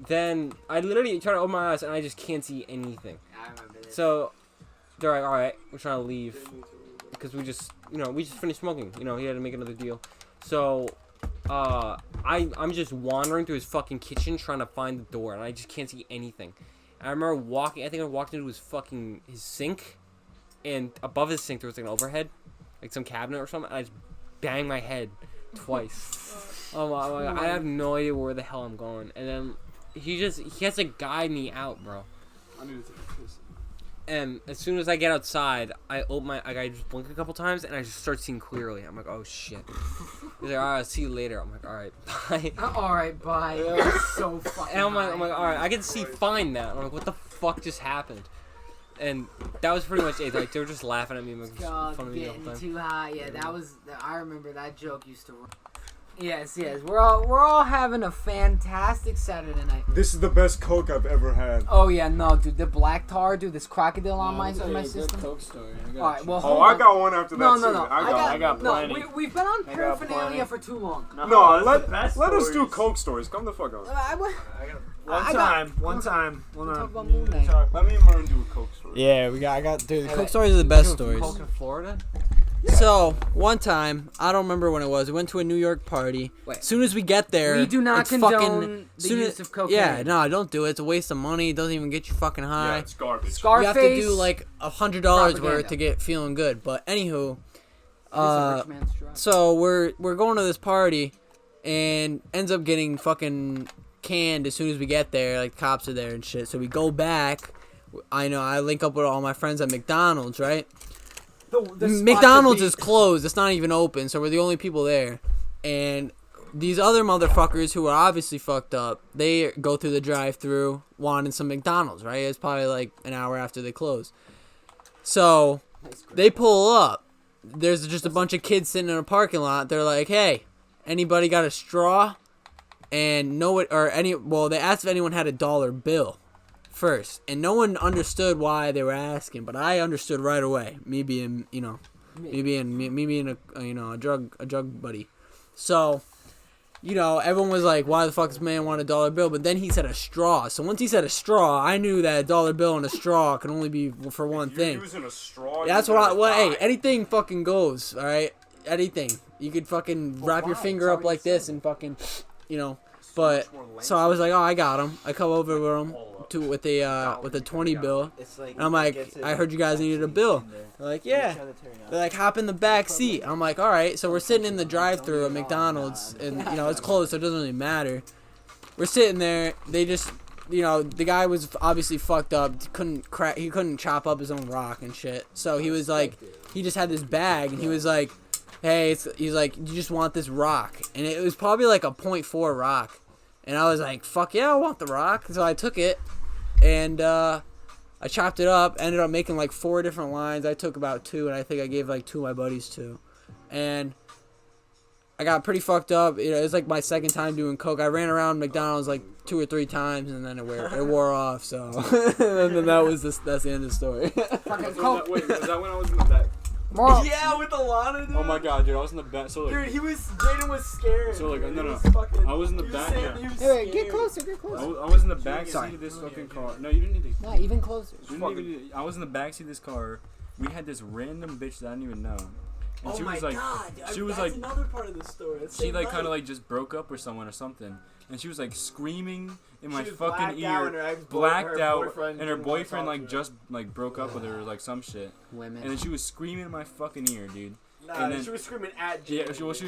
then I literally try to open my eyes, and I just can't see anything. I remember this. So they're like, all right, we're trying to leave because we just finished smoking. He had to make another deal. So I'm just wandering through his fucking kitchen trying to find the door, and I just can't see anything. I remember walking. I think I walked into his sink, and above his sink there was like an overhead, like some cabinet or something. And I just banged my head twice. I'm like, I have no idea where the hell I'm going. And then he has to guide me out, bro. I need to take a piss. And as soon as I get outside, I just blink a couple times, and I just start seeing clearly. I'm like, oh shit. He's like, all right, I'll see you later. I'm like, all right, bye. All right, bye. You're so fucking. And I'm like, high. all right, I can see fine now. I'm like, what the fuck just happened? And that was pretty much it. Like they were just laughing at me, making God, fun of me the whole getting time. too high. Yeah, that was. I remember that joke used to run. Yes. We're all having a fantastic Saturday night. This is the best Coke I've ever had. Oh yeah, no, dude, the black tar, dude, this crocodile on my system. Coke story. All right, well, Oh, hold I on. got one after that No, too. no, no. I got plenty. No, we've been on I got paraphernalia plenty. for too long. No, that's the best let us do stories. Coke stories. Come the fuck on. One time. Hold Talk on. about Moonknight. Let me and Merton do a Coke story. Yeah, I got dude. The Coke stories are the best stories. Coke in Florida? So one time, I don't remember when it was. We went to a New York party. Wait. As soon as we get there, We do not it's condone fucking, the soon use as- of cocaine. Yeah, no, don't do it. It's a waste of money. It doesn't even get you fucking Yeah, high. it's garbage. Scarface. You have to do like $100 worth Propaganda. to get feeling good. But anywho, It's a rich man's drug. so we're going to this party, and ends up getting fucking canned as soon as we get there. Like the cops are there and shit. So we go back. I link up with all my friends at McDonald's, right? The McDonald's is closed. It's not even open, so we're the only people there. And these other motherfuckers who are obviously fucked up, they go through the drive-through wanting some McDonald's, right? It's probably like an hour after they close. So they pull up. There's just a bunch of kids sitting in a parking lot. They're like, "Hey, anybody got a straw?" And they asked if anyone had a $1 bill first, and no one understood why they were asking, but I understood right away. Me being a drug buddy. So, everyone was like, "Why the fuck does man want a $1 bill?" But then he said a straw. So once he said a straw, I knew that a $1 bill and a straw can only be for one You're thing. using a straw. That's you're what gonna hey, die. anything fucking goes. All right, anything. You could fucking wrap your finger up like this and fucking, But so I was like, oh, I got him. I come over with him with a 20 bill. And I'm like, I heard you guys needed a bill. They're like, yeah. They're like, hop in the back seat. I'm like, all right. So we're sitting in the drive-thru at McDonald's, and it's closed, so it doesn't really matter. We're sitting there. They just you know, the guy was obviously fucked up. He couldn't chop up his own rock and shit. So he was like, he just had this bag, and he was like, hey, he's like, you just want this rock, and it was probably like a 0.4 rock, and I was like, fuck yeah, I want the rock. So I took it, and I chopped it up. Ended up making like 4 different lines. I took about 2, and I think I gave like 2 of my buddies 2, and I got pretty fucked up. You know, it was like my second time doing coke. I ran around McDonald's like 2 or 3 times, and then it wore off. So and then that's the end of the story. Fucking coke. Wait, was that when I was in the back? More. Yeah, with the Lana, dude. Oh my god, dude, I was in the back. So like, Dude, Jayden was scared. So, like, dude. no, He no. was fucking- I was in the he back, saying yeah. that he was Hey, wait, get scared. closer. I was in the back Sorry. seat of this fucking car. No, you didn't need to. Not even closer. You didn't even, I was in the back seat of this car. We had this random bitch that I didn't even know. And Oh she my was like, god. she was that's like, another part of the story. That's she the like night. kind of like just broke up with someone or something. And she was like screaming in my She was fucking blacked out and ear, her blacked out, boyfriend and her didn't wanna boyfriend talk like to her. just like broke up with her or like some shit. Women. And then she was screaming in my fucking ear, dude. Nah, and then- she was screaming at Jayden. Yeah, she was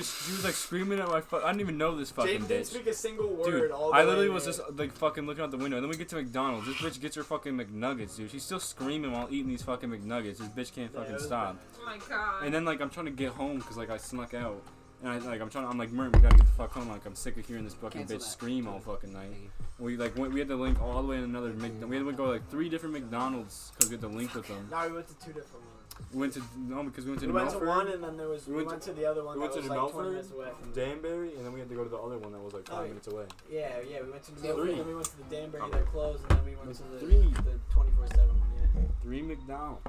like screaming at my I didn't even know this fucking Jayden didn't bitch. speak a single word Dude, all the I way literally was there. just like fucking looking out the window. And then we get to McDonald's. This bitch gets her fucking McNuggets, dude. She's still screaming while eating these fucking McNuggets. This bitch can't Yeah, it fucking was stop. Oh my god. Mm. And then like I'm trying to get home because like I snuck out. And I'm like, Mert, we gotta get the fuck home. Like I'm sick of hearing this fucking Cancel bitch that. scream all fucking night. We we had to link all the way to another. We had to go like 3 different McDonald's because we had to link with them. No, we went to 2 different ones. We went to because we went to We New went to Milford, one and then we went to the other one we went that to was New like 20 Milford, minutes away. Danbury, and then we had to go to the other one that was like 5 Oh, yeah. minutes away. Yeah, we went to New Yeah, Milford, three. then we went to the Danbury that closed, and then we went to the 3. the 24/7 one. Yeah. 3 McDonald's.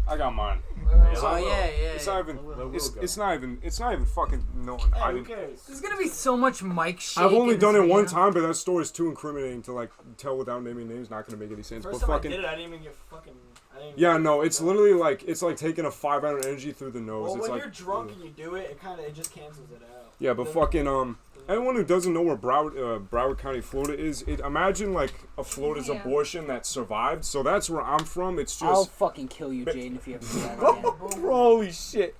I got mine. Oh yeah. It's not even. We'll It's, go. it's not even. It's not even fucking known. Hey, I who didn't. cares? There's gonna be so much mic shake. I've only in done this it one video. time, but that story is too incriminating to like tell without naming names. Not gonna make any sense. First but time fucking. I did it, I didn't even get fucking. I didn't Yeah, even no, it's literally like taking a 5-hour energy through the nose. Well, it's when like you're drunk and you do it, it just cancels it out. yeah, but fucking anyone who doesn't know where Broward County, Florida is, imagine like a Florida's abortion that survived. So that's where I'm from. It's I'll just fucking kill you, Jayden, if you ever do that again. holy shit.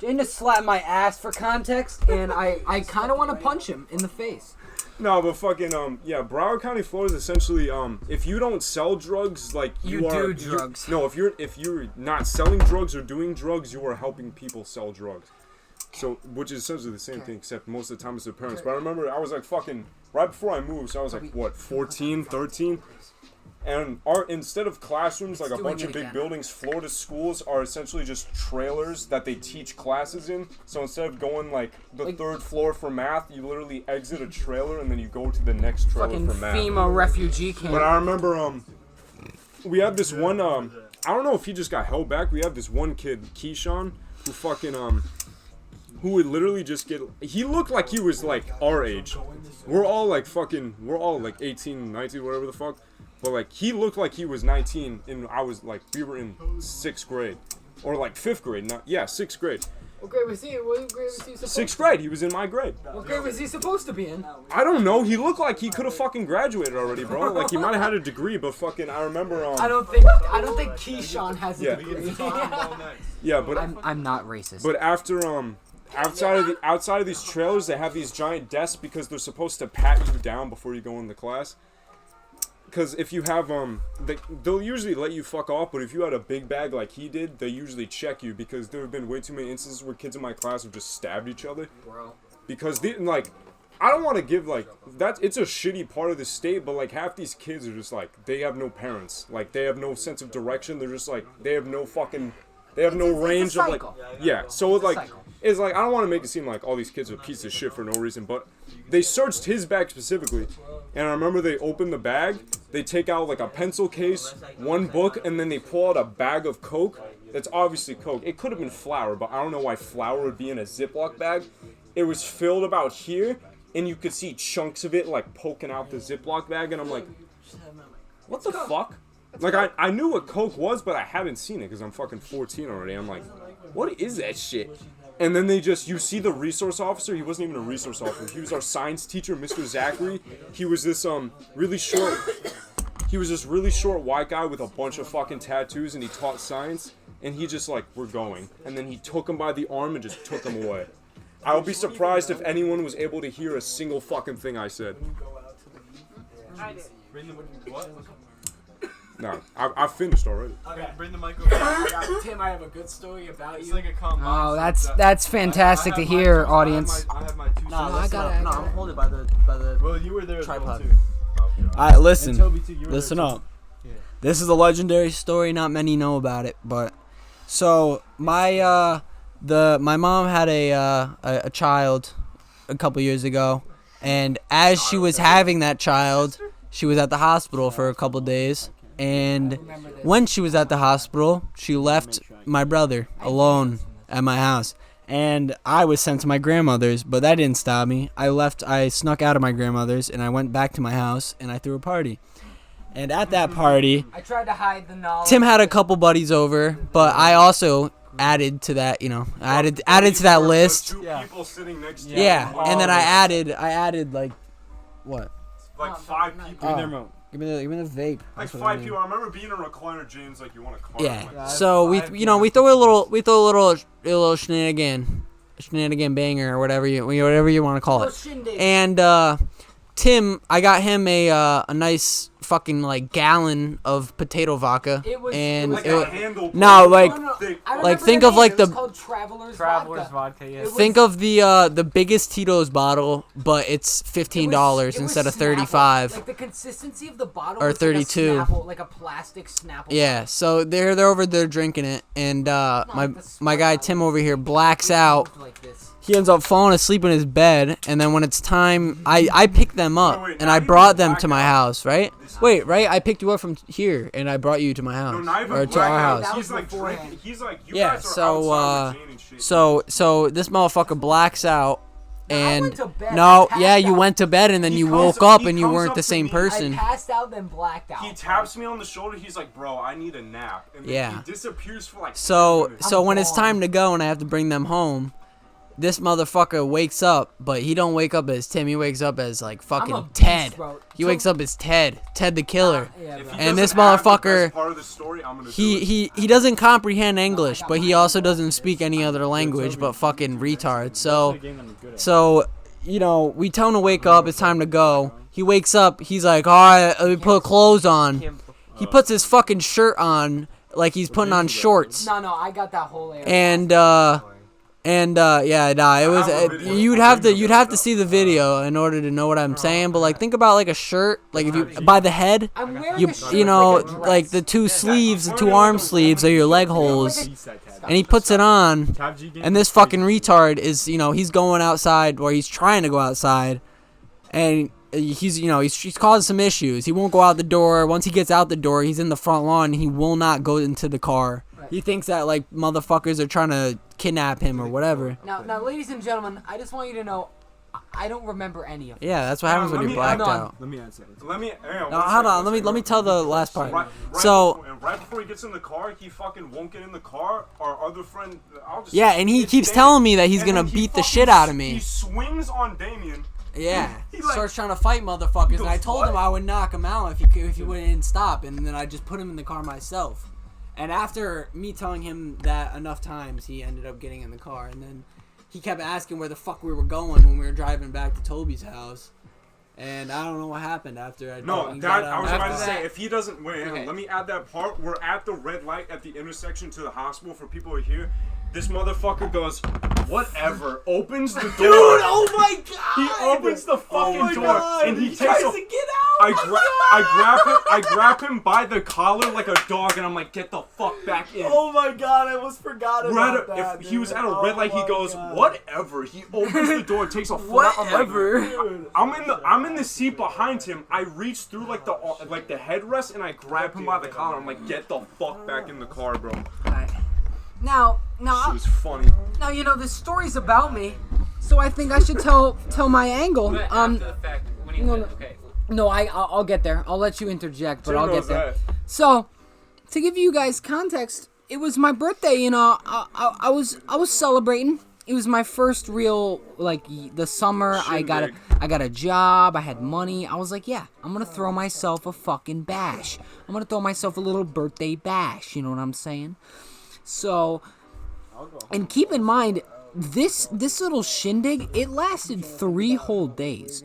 Jayden just slapped my ass for context, and I kind of want to punch him in the face. No, but fucking yeah, Broward County, Florida is essentially if you don't sell drugs, like You are do drugs. No, if you're not selling drugs or doing drugs, you are helping people sell drugs. So, which is essentially the same thing, except most of the time it's their parents. But I remember I was like fucking right before I moved, so I was like what 14, 13. And instead of classrooms, like a doing bunch it of big again. buildings, Florida schools are essentially just trailers that they teach classes in. So instead of going like the Like- 3rd floor for math, you literally exit a trailer and then you go to the next trailer Fucking for math. FEMA refugee camp. But I remember we had this one I don't know if he just got held back. We had this one kid, Keyshawn, who fucking who would literally just get. He looked like he was like our age. We're all like 18, 19, whatever the fuck. But like he looked like he was 19, and I was like we were in 6th grade, or like 5th grade. 6th grade. What grade was he? What grade was he supposed 6th grade. He was in my grade. What grade was he supposed to be in? I don't know. He looked like he could have fucking graduated already, bro. Like he might have had a degree, but fucking I remember I don't think Keyshawn has a Yeah. degree. yeah, but I'm not racist. But after outside of these trailers, they have these giant desks because they're supposed to pat you down before you go into class. Because if you have they'll usually let you fuck off, but if you had a big bag like he did, they usually check you because there have been way too many instances where kids in my class have just stabbed each other. Bro. Because they like, I don't want to give like that. It's a shitty part of the state, but like half these kids are just like they have no parents, like they have no sense of direction. They're just like they have no fucking. They have no range of like, yeah. So like, it's like I don't want to make it seem like all these kids are pieces of shit for no reason, but they searched his bag specifically, and I remember they opened the bag, they take out like a pencil case, one book, and then they pull out a bag of Coke. That's obviously Coke. It could have been flour, but I don't know why flour would be in a Ziploc bag. It was filled about here, and you could see chunks of it like poking out the Ziploc bag, and I'm like, what the fuck? Like, I knew what Coke was, but I haven't seen it because I'm fucking 14 already. I'm like, what is that shit? And then you see the resource officer. He wasn't even a resource officer. He was our science teacher, Mr. Zachary. He was this really short white guy with a bunch of fucking tattoos, and he taught science. And he just like, we're going. And then he took him by the arm and just took him away. I would be surprised if anyone was able to hear a single fucking thing I said. Bring the what? No, I finished already. Okay. Bring the mic over. Tim, I have a good story about It's you. like a combine. Oh, so that's fantastic to hear, audience. I have my two. No, I got it. I'm holding by the Well, you were there as well tripod. too. Alright, listen. And Toby too. You were Listen there too. up. Yeah. This is a legendary story. Not many know about it, but so my mom had a child a couple years ago, and as she was having that child, she was at the hospital for a couple days. And when she was at the hospital, she left my brother alone at my house. And I was sent to my grandmother's, but that didn't stop me. I snuck out of my grandmother's, and I went back to my house, and I threw a party. And at that party, I tried to hide the knowledge. Tim had a couple buddies over, but I also added to that, added to that list. Two people sitting next to you. Yeah, and then I added like, what? Like 5 people. Oh. Give me the vape. Like That's what 5 I mean. people. I remember being in a recliner, James. Like, you want a car? Yeah. Like, So we throw a little shenanigan banger or whatever you want to call it. And Tim, I got him a nice fucking like gallon of potato vodka. like a handle. No, like I like remember think the of like name. It was the called Traveler's Traveler's Vodka. vodka. Yes. think of the biggest Tito's bottle, but it's $15 It was instead of Snapple. $35. Like the consistency of the bottle Or was $32. like a, Snapple, like a plastic Snapple. Yeah, so they're over there drinking it, and my guy Tim over here blacks out. Like this. He ends up falling asleep in his bed, and then when it's time, I picked them up, Wait, and now I you brought mean them to my blackout. house, right? Wait, right? I picked you up from here, and I brought you to my No, house, not even or to our blackout. house. He's like beforehand. drinking. He's like, you Yeah, guys are so, outside with Jane and shit. So this motherfucker blacks out, I and went to bed. no, I yeah, passed you out. went to bed, and then He you comes woke up- up, he and you comes weren't up the to same me. person. I passed out, then blacked out. He taps me on the shoulder. He's like, bro, I need a nap. And then Yeah. he disappears for like 10 So minutes. when it's gone. time to go, and I have to bring them home. This motherfucker wakes up, but he don't wake up as Tim. He wakes up as like I'm a fucking beast, Ted. bro. He So- wakes up as Ted the killer. Yeah, If bro. he And this doesn't have the motherfucker, best part of the story, I'm gonna do it. he doesn't comprehend English, but he also doesn't speak any other language but fucking retard. So we tell him to wake up. It's time to go. He wakes up. He's like, all right, let me put clothes on. He puts his fucking shirt on like he's putting on shorts. No, I got that whole area. And it was you'd have to see the video in order to know what I'm saying. But like, think about like a shirt, like if you by the head, I'm wearing you a shirt you know like, a dress. like the two sleeves, the two arm sleeves are your leg holes, and he puts it on. And this fucking retard is he's going outside, or he's trying to go outside, and he's causing some issues. He won't go out the door. Once he gets out the door, he's in the front lawn. And he will not go into the car. He thinks that like motherfuckers are trying to kidnap him or whatever. Now, ladies and gentlemen, I just want you to know, I don't remember any of it. Yeah, that's what happens when you're blacked out. Let me answer this. Let me. hang No, hold on. Let me tell the last part. So right before he gets in the car, he fucking won't get in the car. Our other friend, Yeah, and he it's keeps Damien. telling me that he's And gonna then he beat the fucking shit out of He me. swings on Damien. Yeah, He like- starts trying to fight motherfuckers, and I told What? him I would knock him out if he wouldn't stop, and then I just put him in the car myself. And after me telling him that enough times, he ended up getting in the car, and then he kept asking where the fuck we were going when we were driving back to Toby's house. And I don't know what happened after I No, got that out I was of about the to car. say, if he doesn't wait, hang on, Okay. let me add that part. We're at the red light at the intersection to the hospital for people who are here. This motherfucker goes, whatever, opens the door. Dude, oh my god! He opens the fucking my door God. and he He takes tries a. to get out. I grab him by the collar like a dog, and I'm like, get the fuck back in. Oh my god, I almost forgot We're at about that. if he was dude. at a red light, he my goes, God. whatever. He opens the door, takes a foot out. Whatever. I'm in the seat behind him. I reach through like the headrest and I grab him by the collar. I'm like, get the fuck back in the car, bro. Alright. Now, It was funny. this story's about me, so I think I should tell my angle. But after the fact, when you no, went, no. okay. No, I'll get there. I'll let you interject, but Tim I'll get knows there. that. So, to give you guys context, it was my birthday. I was celebrating. It was my first real the summer. I got a job. I had money. I was like, yeah, I'm gonna throw myself a fucking bash. I'm gonna throw myself a little birthday bash. You know what I'm saying? So, and keep in mind, this little shindig, it lasted 3 whole days.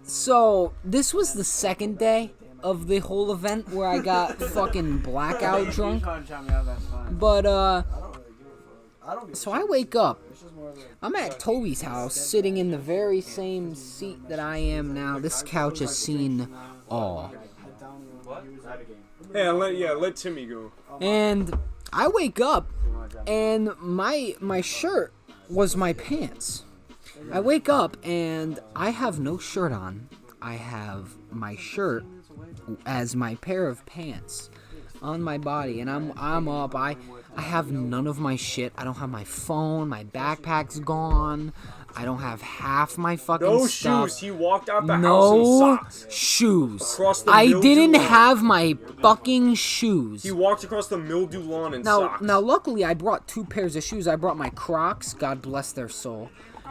So this was the second day of the whole event where I got fucking blackout drunk. But so I wake up. I'm at Toby's house, sitting in the very same seat that I am now. This couch has seen all. Hey, let Timmy go. And I wake up, and my shirt was my pants. I wake up, and I have no shirt on. I have my shirt as my pair of pants on my body, and I'm up. I have none of my shit. I don't have my phone. My backpack's gone. I don't have half my fucking No stuff. shoes. He walked out the house in socks. Shoes. Across the I mildew didn't lawn. have my fucking shoes. He walked across the mildew lawn in socks. Now, luckily, I brought 2 pairs of shoes. I brought my Crocs, God bless their soul,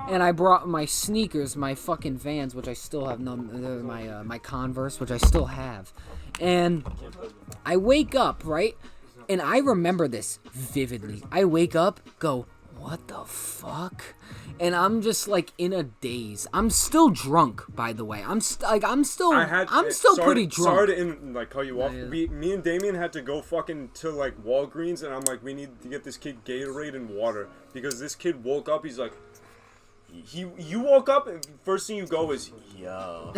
and I brought my sneakers, my fucking Vans, which I still have. My Converse, which I still have. And I wake up, right? And I remember this vividly. I wake up, go, what the fuck? And I'm just like in a daze. I'm still drunk, by the way. I'm still pretty drunk. Sorry to cut you off. Me and Damien had to go fucking to like Walgreens, and I'm like, we need to get this kid Gatorade and water because this kid woke up. He's like, you woke up, and first thing you go is yo.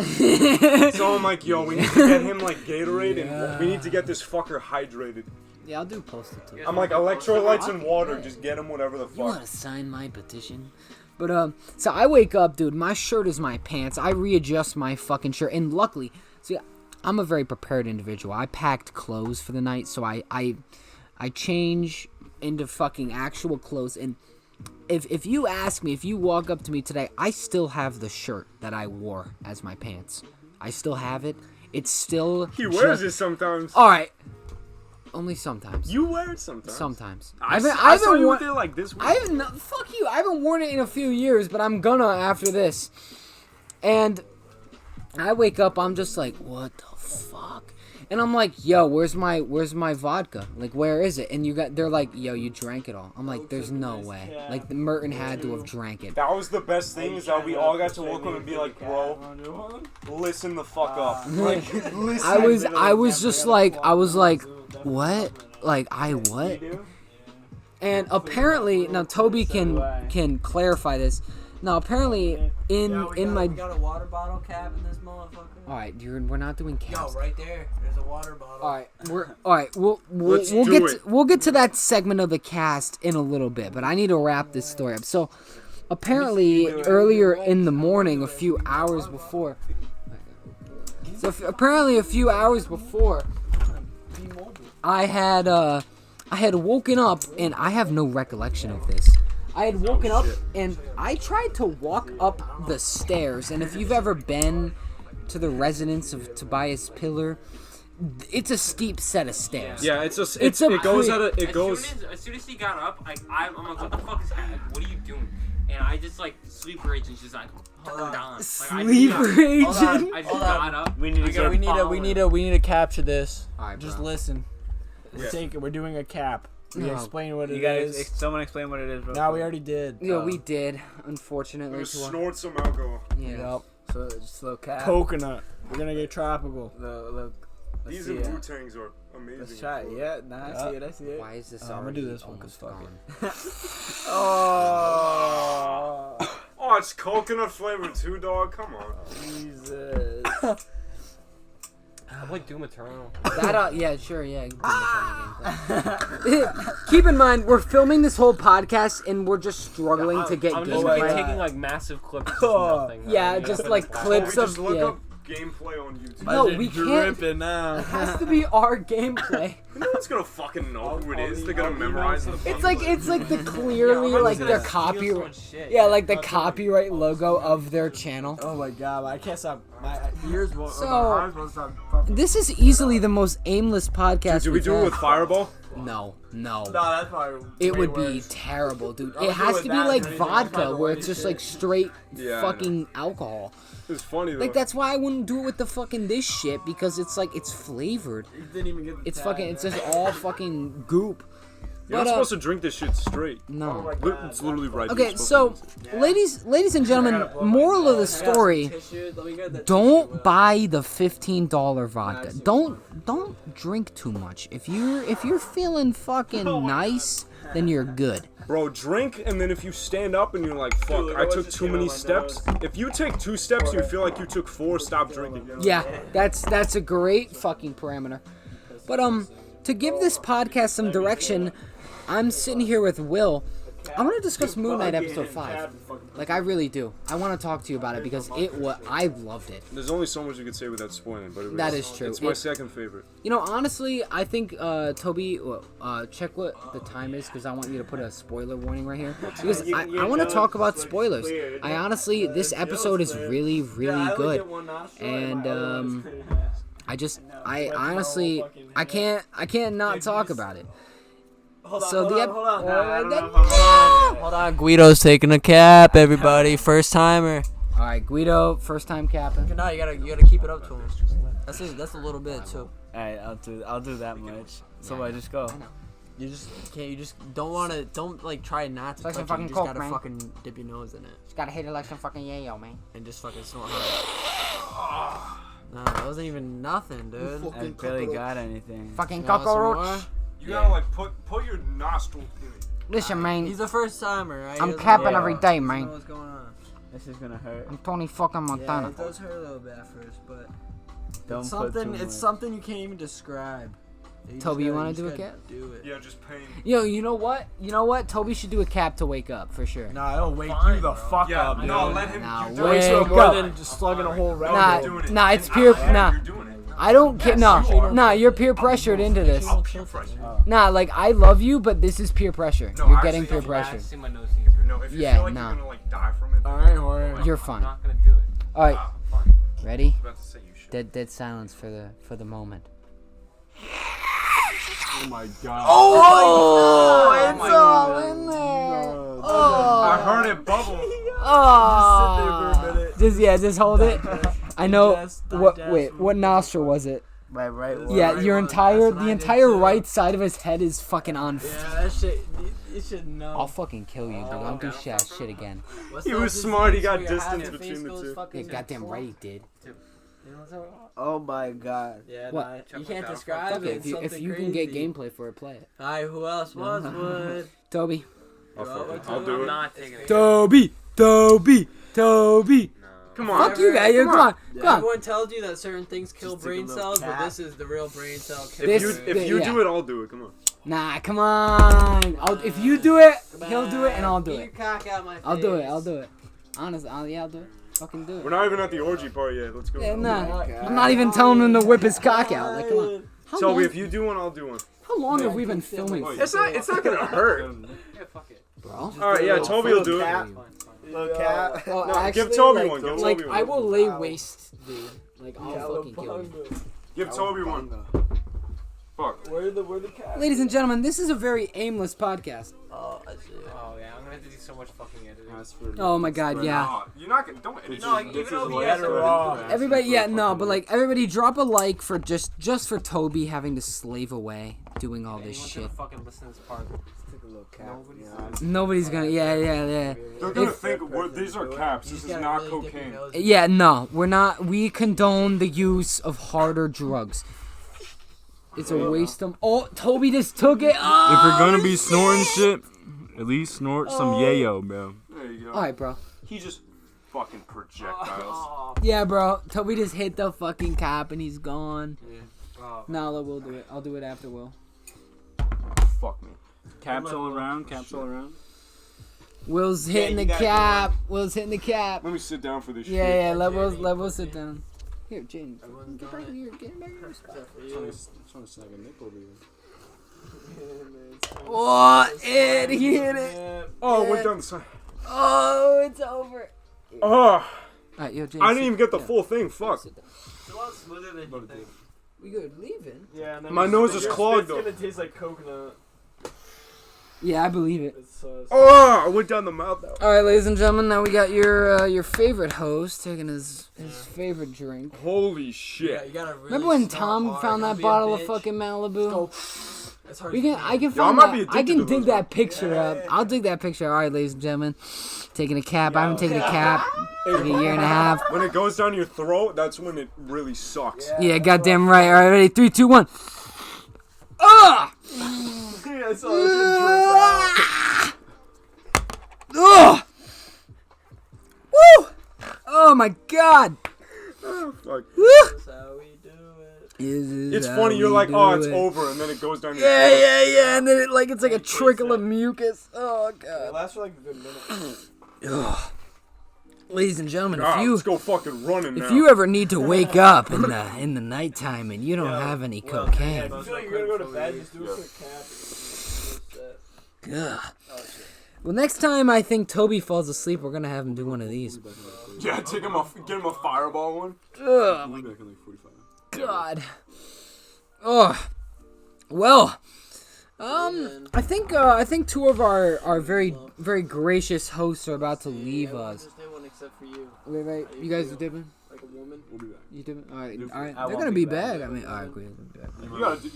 So I'm like, yo, we need to get him like Gatorade, and we need to get this fucker hydrated. Yeah, I'll do post-it too. I'm like, electrolytes and water. Just get him whatever the fuck. You want to sign my petition? But, so I wake up, dude. My shirt is my pants. I readjust my fucking shirt. And luckily, see, I'm a very prepared individual. I packed clothes for the night, so I change into fucking actual clothes. And if you ask me, if you walk up to me today, I still have the shirt that I wore as my pants. I still have it. It's still... He wears it sometimes. All right. Only sometimes. You wear it sometimes. Sometimes. I saw you with it like this week. Fuck you. I haven't worn it in a few years, but I'm gonna after this. And I wake up, I'm just like, what the fuck? And I'm like, yo, where's my vodka? Like, where is it? And they're like, yo, you drank it all. I'm like, there's no way. Like, the Merton had to have drank it. That was the best thing, is that we all got to walk up and be like, bro, listen the fuck up. Like, listen. I was like, what? Like, what? And apparently, now Toby can clarify this. Now apparently in my we got a water bottle cap in this motherfucker. All right, we're not doing caps. Yo, right there. There's a water bottle. All right. We'll get to that segment of the cast in a little bit, but I need to wrap this story up. So apparently earlier in the morning, a few hours before. I had woken up, and I have no recollection of this. I had woken up, and I tried to walk up the stairs. And if you've ever been to the residence of Tobias Pillar, it's a steep set of stairs. Yeah, it goes. As soon as he got up, I'm like, what the fuck is happening? What are you doing? And I just like sleeper agent's just like turned on. Sleeper agent. I just got up. We need to capture this. All right, just bro. listen. Yeah. We're doing a cap. We explain what you it guys, is. someone explain what it is. No, we already did. Yeah, we did. Unfortunately, Snort some alcohol. Yeah. Yep. So just a little cap. Coconut. We're gonna get tropical. Look. These and Wu-Tangs are amazing. Let's try it. Yeah, I see it. Why is this? I'm gonna do this one because fuck it. Oh, it's coconut flavored too, dog. Come on. Jesus. I'm like Doom Eternal. Yeah, sure, yeah. Keep in mind, we're filming this whole podcast and we're just struggling to get I'm just gonna be gameplay. taking like massive clips of nothing. Yeah, just like clips of. Just look up gameplay on YouTube. No, we can't. Now. It has to be our gameplay. No one's gonna fucking know who it is. They're gonna memorize the. It's like the clearly like their copyright. Yeah, like the copyright logo of their channel. Oh my god, I can't stop. My ears won't. So, my eyes won't stop fucking. This is easily the most aimless podcast. Did we do it with Fireball? No. No, that's probably. It would worse. be terrible, dude. I'll It has do to it be that like crazy. vodka, I'll where find it's the just way like straight Yeah, I fucking alcohol. It's funny though. Like that's why I wouldn't do it with the fucking this shit, because it's like it's flavored. You didn't even get the It's tag, fucking. It's just all fucking goop. You're not supposed to drink this shit straight. No. It's literally right. Okay, so ladies and gentlemen, moral of the story: don't buy the $15 vodka. Don't drink too much. If you're feeling fucking nice, then you're good. Bro, drink, and then if you stand up and you're like, fuck, I took too many steps. If you take 2 steps, you feel like you took 4, stop drinking. Yeah, that's a great fucking parameter. But to give this podcast some direction, I'm sitting here with Will. I want to discuss Moonknight episode 5. Like, I really do. I want to talk to you about it because I loved it. There's only so much you could say without spoiling, but that is true. It's my second favorite. You know, honestly, I think Toby, check what the time is because I want you to put a spoiler warning right here. Because I want to talk about spoilers. I honestly, this episode is really, really good, and I honestly, I can't not talk about it. Hold on, Guido's taking a cap, everybody. First timer. All right, Guido, first time capping. No, you gotta keep it up to him. That's a little bit too. Alright, I'll do that much. So I just go. You just can't. You just don't like try not to touch it. You just gotta fucking dip your nose in it. Just gotta hit it like some fucking yayo, man. And just fucking snort hard. No, that wasn't even nothing, dude. I barely got anything. Fucking cockroach. You gotta like put your nostril in it. Listen, man. He's a first timer, right? I'm capping every day, man. What's going on? This is gonna hurt. I'm Tony fucking Montana. Yeah, it does hurt a little bit at first, but Don't it's something you can't even describe. Toby, you want to do a cap? Do it. Yeah, just pain. Yo, you know what? Toby should do a cap to wake up for sure. Nah, it'll wake you the fuck up, dude. No, let him. Nah, you wake do it. up. Than just slugging a whole round. Nah, it's peer. Nah, You're doing it. I don't care. Nah, you're peer pressured into this. I'll peer pressure. Nah, like I love you, but this is peer pressure. No, You're actually, getting peer if you pressure. No, if you Yeah, feel like nah. you're gonna like die from it, Alright. You're I'm fine. not gonna do it. All right, fine. ready? I was about to say you should. Dead silence for the moment. Oh my god. Oh, it's all in there. Oh, I heard it bubble. Oh, just hold it. I know. What nostril was it? Right. Yeah, the entire right side of his head is fucking on. Yeah, that shit. You should know. I'll fucking kill you, dude. Don't do shit again. He was smart. He got distance between the two. Yeah, goddamn right he did. Oh my god. Yeah, What? you can't describe Okay, it. if you can get gameplay for it, play it. Alright, who else would? Toby. I'll do I'm it. not taking it. Toby. Come on. Fuck you guys. Come on. Everyone tells you that certain things kill brain cells, but this is the real brain cell killer. If you do it, I'll do it. Come on. Nah, come on. If you do it, he'll do it, and I'll do Get it. your cock out my face. I'll do it. Honestly, I'll do it. Fucking do it. We're not even at the orgy part yet. Let's go. Yeah, nah. I'm not even telling him to whip his cock out. Like, come on. Toby, if you do one, I'll do one. How long have we been filming for? It's not gonna hurt. Yeah, fuck it. Bro? Alright, yeah, Toby will do it. Little cat. Well, No, actually, give Toby like, one. Give Like, Toby I one. will lay waste, dude. Like, I'll fucking kill you. Give Toby one. Fuck. Where the cat? Ladies and gentlemen, this is a very aimless podcast. Oh, I see. Oh yeah, I'm gonna have to do so much fucking editing. Oh my god, yeah. Nah, you're not gonna. Don't edit. No, like, even though he has Everybody, yeah, no, but like, everybody drop a like for just for Toby having to slave away doing all this Anyone's shit. gonna fucking listen to this part. Nobody's gonna, yeah. They're gonna think these are caps. This is not cocaine. Yeah, no, we're not. We condone the use of harder drugs. It's a waste of. Oh, Toby just took it. Oh, If you're gonna be snorting shit, at least snort some yayo, bro. There you go. All right, bro. He just fucking projectiles. Yeah, bro. Toby just hit the fucking cop and he's gone. Oh. No, we'll do it. I'll do it after Will. Fuck me. Caps all around. Will's hitting the cap. Will's hitting the cap. Let me sit down for this shit. Yeah. Let Will sit down. Here, Jayden. Get back here. Get back here. Trying to snag a nipple, dude. Oh, Ed, he hit it. Oh, it went down the side. Oh, it's over. Oh, Alright, yo, Jayden. I didn't even get the full thing. Fuck. It's a lot smoother than you think. We good. Leaving? Yeah, and then My nose is clogged though. It's gonna taste like coconut. Yeah, I believe it. It's so Oh, I went down the mouth though. All right, ladies and gentlemen, now we got your favorite host taking his favorite drink. Holy shit. You gotta really Remember when snort Tom hard. found Don't that be a bottle of bitch. fucking Malibu? That's hard. I can Yo, I find might be that. I addicted can to dig those, that picture up. I'll dig that picture. All right, ladies and gentlemen, taking a cap. I haven't taken a cap in a year and a half. When it goes down your throat, that's when it really sucks. Yeah, goddamn right. All right, ready? 3, 2, 1. Ah! Yeah, so I Ugh! Woo! Oh my God! Oh, fuck. Woo! That's how we do it. It's funny, you're like, oh, it's over, and then it goes down your Yeah, throat. yeah, and then it's like a trickle of mucus. Oh It God! lasts for like a good minute. Ugh. Ladies and gentlemen, Let's go fucking running now. if you ever need to wake up in the nighttime and you don't have any cocaine, If you feel like you're gonna go to bed, just do a quick cap. ugh. Well, next time I think Toby falls asleep, we're gonna have him do one of these. Yeah, get him a fireball one. Ugh, We'll my be back in like 45. God. Oh, well. I think two of our very gracious hosts are about to leave us. One except for you. Wait, you guys are dipping? Like a woman. We'll be back. You dipping? All right. I They're won't gonna be be back. back. I mean, all right, Guido will be back. You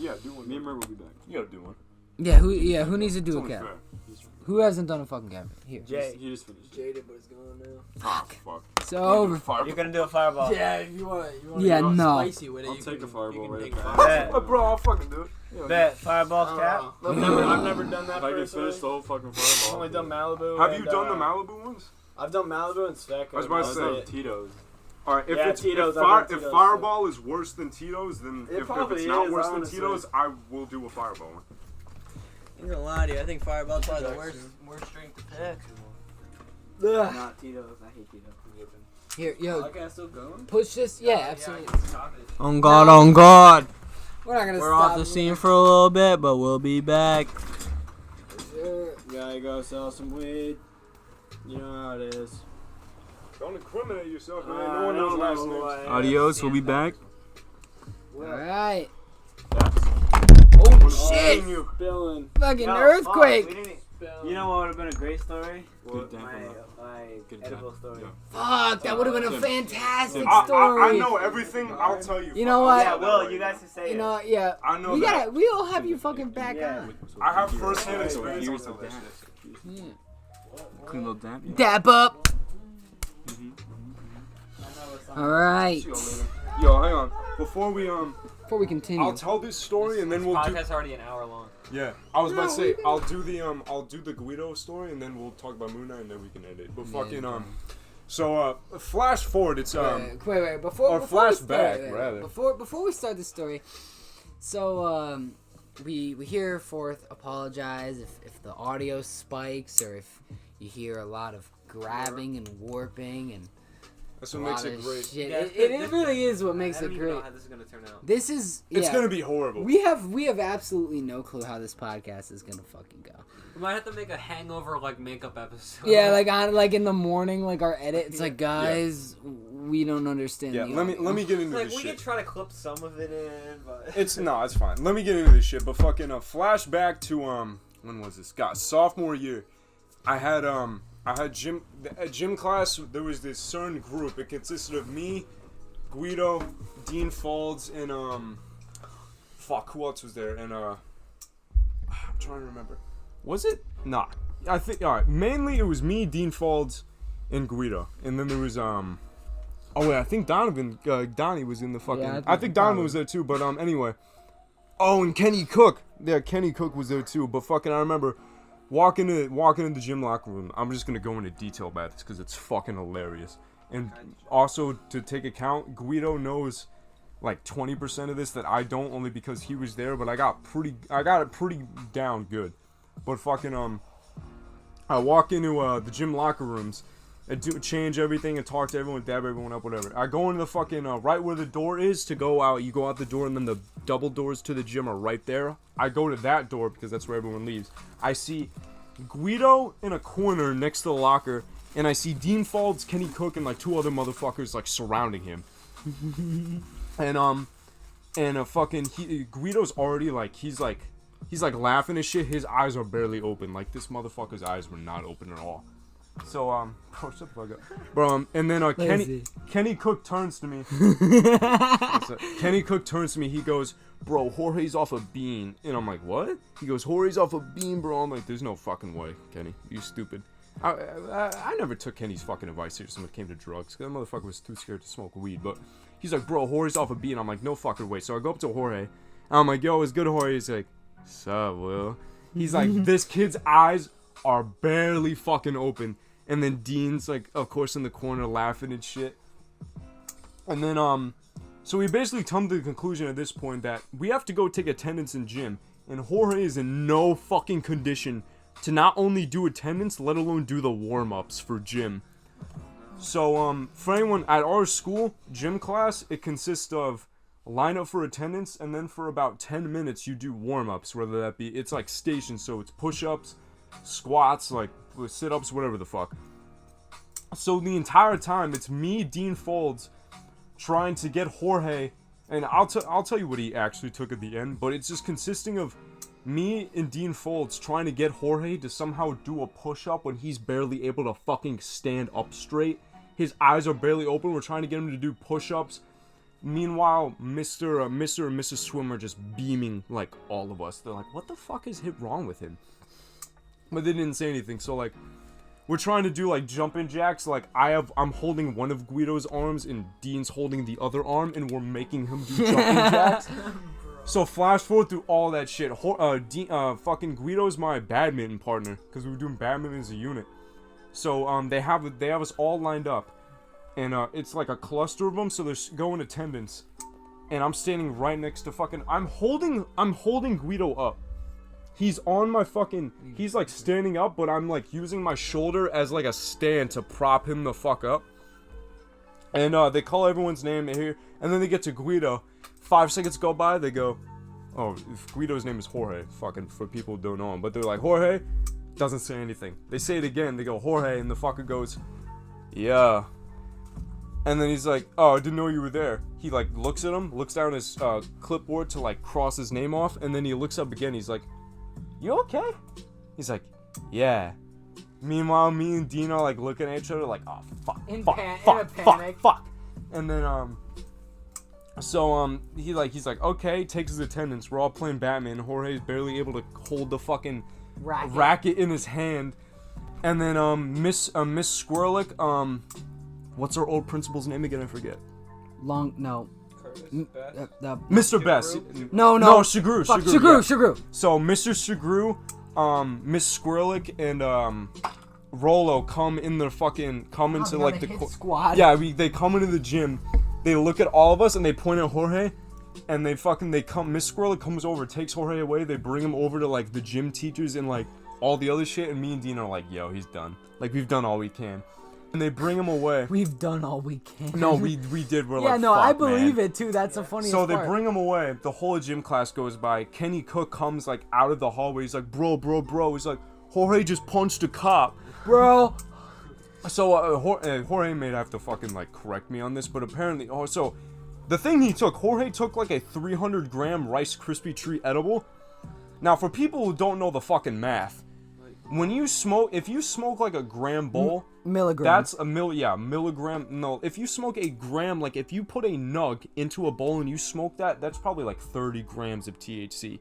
gotta do one. Me and Mert will be back. You gotta do one. Yeah, who needs to do a It's only cap? fair. Who hasn't done a fucking cap? Here. Jay. He just finished. Jayden, but it's gone now. Fuck. Fuck. So over. You're gonna do a fireball. Yeah, if you want Yeah, to no. spicy with it, I'll you take can, a fireball you can right dig at fire. Bet. Bro, I'll fucking do it. Bet. Fireball's cap. I've never done that. If I can finish the whole fucking fireball. Only done Malibu. Have you and, done the Malibu ones? I've done Malibu and Sveka. I was about to I say, was at Tito's. Alright, if Yeah, it's Tito's, if, I've fire, done if Tito's, Fireball is worse than Tito's, then It if probably it's not is, worse than honestly. Tito's, I will do a Fireball one. I'm gonna lie to you. I think Fireball's probably the worst drink to pick. Not Tito's. I hate Tito's. Here, yo, Podcast still going? push this. Yeah, absolutely. On God, on God. We're not gonna We're stop. off the scene for a little bit, but we'll be back. Gotta go sell some weed. You know how it is. Don't incriminate yourself, man. No one knows last names. Adios, we'll be back. All right. Oh, Oh shit! You. Spilling. Fucking Yo, earthquake! fuck, we didn't- You know what would have been a great story? Good My Good edible time. story. Fuck, that would have been a fantastic I story. know everything. I'll tell you. You know what? Yeah, Will, you guys can say You it. know, yeah. I know We that. we'll have you fucking back Yeah. on. I have first-hand experience. Here's I'll the tell that dab. shit. Clean little dab. Yeah. Dap up. All right. Yo, hang on. Before we continue, I'll tell this story and then we'll do. Podcast's already an hour long. Yeah, I was about to say I'll do the Guido story and then we'll talk about Moonknight and then we can end it. But fucking so flash forward. It's wait. Before or before we flashback, start, rather. Before we start the story, so we hear Forth apologize if the audio spikes or if you hear a lot of grabbing and warping and. That's what makes it great. Shit. Yeah, It really is what makes I don't it even great. know how this is gonna turn out. This is It's yeah, gonna be horrible. We have absolutely no clue how this podcast is gonna fucking go. We might have to make a hangover like makeup episode. Yeah, like in the morning, like our edit. It's like guys, we don't understand. Yeah, the let me audio. get into Like, this we shit. could try to clip some of it in, but... It's fine. Let me get into this shit. But fucking flashback to when was this? God, sophomore year. I had gym class. There was this certain group. It consisted of me, Guido, Dean Folds, and who else was there? And I'm trying to remember. Was it? Nah. I think mainly it was me, Dean Folds, and Guido. And then there was oh wait, I think Donnie was in the fucking. Yeah, I think Donovan was there too. But anyway. Oh, and Kenny Cook. Yeah, Kenny Cook was there too. But fucking, I remember walking in the gym locker room. I'm just gonna go into detail about this because it's fucking hilarious. And also to take account, Guido knows like 20% of this that I don't, only because he was there. But I got it pretty down good. But fucking I walk into the gym locker rooms. I change everything and talk to everyone, dab everyone up, whatever. I go into the fucking right where the door is to go out. You go out the door, and then the double doors to the gym are right there. I go to that door because that's where everyone leaves. I see Guido in a corner next to the locker, and I see Dean Folds, Kenny Cook, and like two other motherfuckers like surrounding him. And fucking Guido's already like he's laughing and shit. His eyes are barely open. Like this motherfucker's eyes were not open at all. So bro, shut the fuck up, bro. And then Kenny Cook turns to me. Kenny Cook turns to me. He goes, bro, Jorge's off a bean. And I'm like, what? He goes, Jorge's off a bean, bro. I'm like, there's no fucking way, Kenny. You stupid. I never took Kenny's fucking advice seriously when it came to drugs, because that motherfucker was too scared to smoke weed. But he's like, bro, Jorge's off a bean. I'm like, no fucking way. So I go up to Jorge, and I'm like, yo, it's good, Jorge. He's like, sup, Will? He's like, this kid's eyes are barely fucking open. And then Dean's like, of course, in the corner laughing and shit. And then, so we basically come to the conclusion at this point that we have to go take attendance in gym. And Jorge is in no fucking condition to not only do attendance, let alone do the warm-ups for gym. So, for anyone at our school, gym class, it consists of line up for attendance, and then for about 10 minutes, you do warm-ups, whether that be, it's like stations, so it's push-ups, squats, like sit-ups, whatever the fuck. So the entire time, it's me, Dean Folds, trying to get Jorge, and I'll tell you what he actually took at the end, but it's just consisting of me and Dean Folds trying to get Jorge to somehow do a push-up when he's barely able to fucking stand up straight. His eyes are barely open. We're trying to get him to do push-ups. Meanwhile, Mr. and Mrs. Swim are just beaming like all of us. They're like, what the fuck is wrong with him? But they didn't say anything. So like, we're trying to do like jumping jacks. Like I'm holding one of Guido's arms and Dean's holding the other arm, and we're making him do jumping jacks. So flash forward through all that shit. Fucking Guido's my badminton partner, because we were doing badminton as a unit. So they have us all lined up, and it's like a cluster of them. So they're going attendance, and I'm standing right next to fucking. I'm holding Guido up. He's on my fucking. He's like standing up, but I'm like using my shoulder as like a stand to prop him the fuck up. And they call everyone's name here, and then they get to Guido. 5 seconds go by, they go, oh, Guido's name is Jorge, fucking, for people who don't know him, but they're like, Jorge, doesn't say anything. They say it again, they go, Jorge, and the fucker goes, yeah. And then he's like, oh, I didn't know you were there. He like looks at him, looks down his clipboard to like cross his name off, and then he looks up again, he's like, you okay? He's like, yeah. Meanwhile, me and Dean are like looking at each other like, oh, fuck. And then, so, he's like, okay, takes his attendance. We're all playing Batman. Jorge's barely able to hold the fucking racket in his hand. And then, Miss Squirrelick, what's our old principal's name again? I forget. Mr. Best. No, Shagru. So, Mr. Shagru, Miss Squirrelick, and, Rolo come into like the squad. Yeah, they come into the gym. They look at all of us and they point at Jorge, and they come. Miss Squirrel comes over, takes Jorge away. They bring him over to like the gym teachers and like all the other shit. And me and Dean are like, yo, he's done. Like, we've done all we can. And they bring him away. We've done all we can. No, we did. We're yeah, like, no, fuck, I believe man. it too. That's the funniest part. So they part. bring him away. The whole gym class goes by. Kenny Cook comes like out of the hallway. He's like, bro. He's like, Jorge just punched a cop, bro. So Jorge may have to fucking like correct me on this, but apparently, so the thing Jorge took like a 300-gram Rice Krispie treat edible. Now, for people who don't know the fucking math, if you smoke like a gram bowl, milligram, that's a milligram. No, if you smoke a gram, like if you put a nug into a bowl and you smoke that's probably like 30 grams of THC.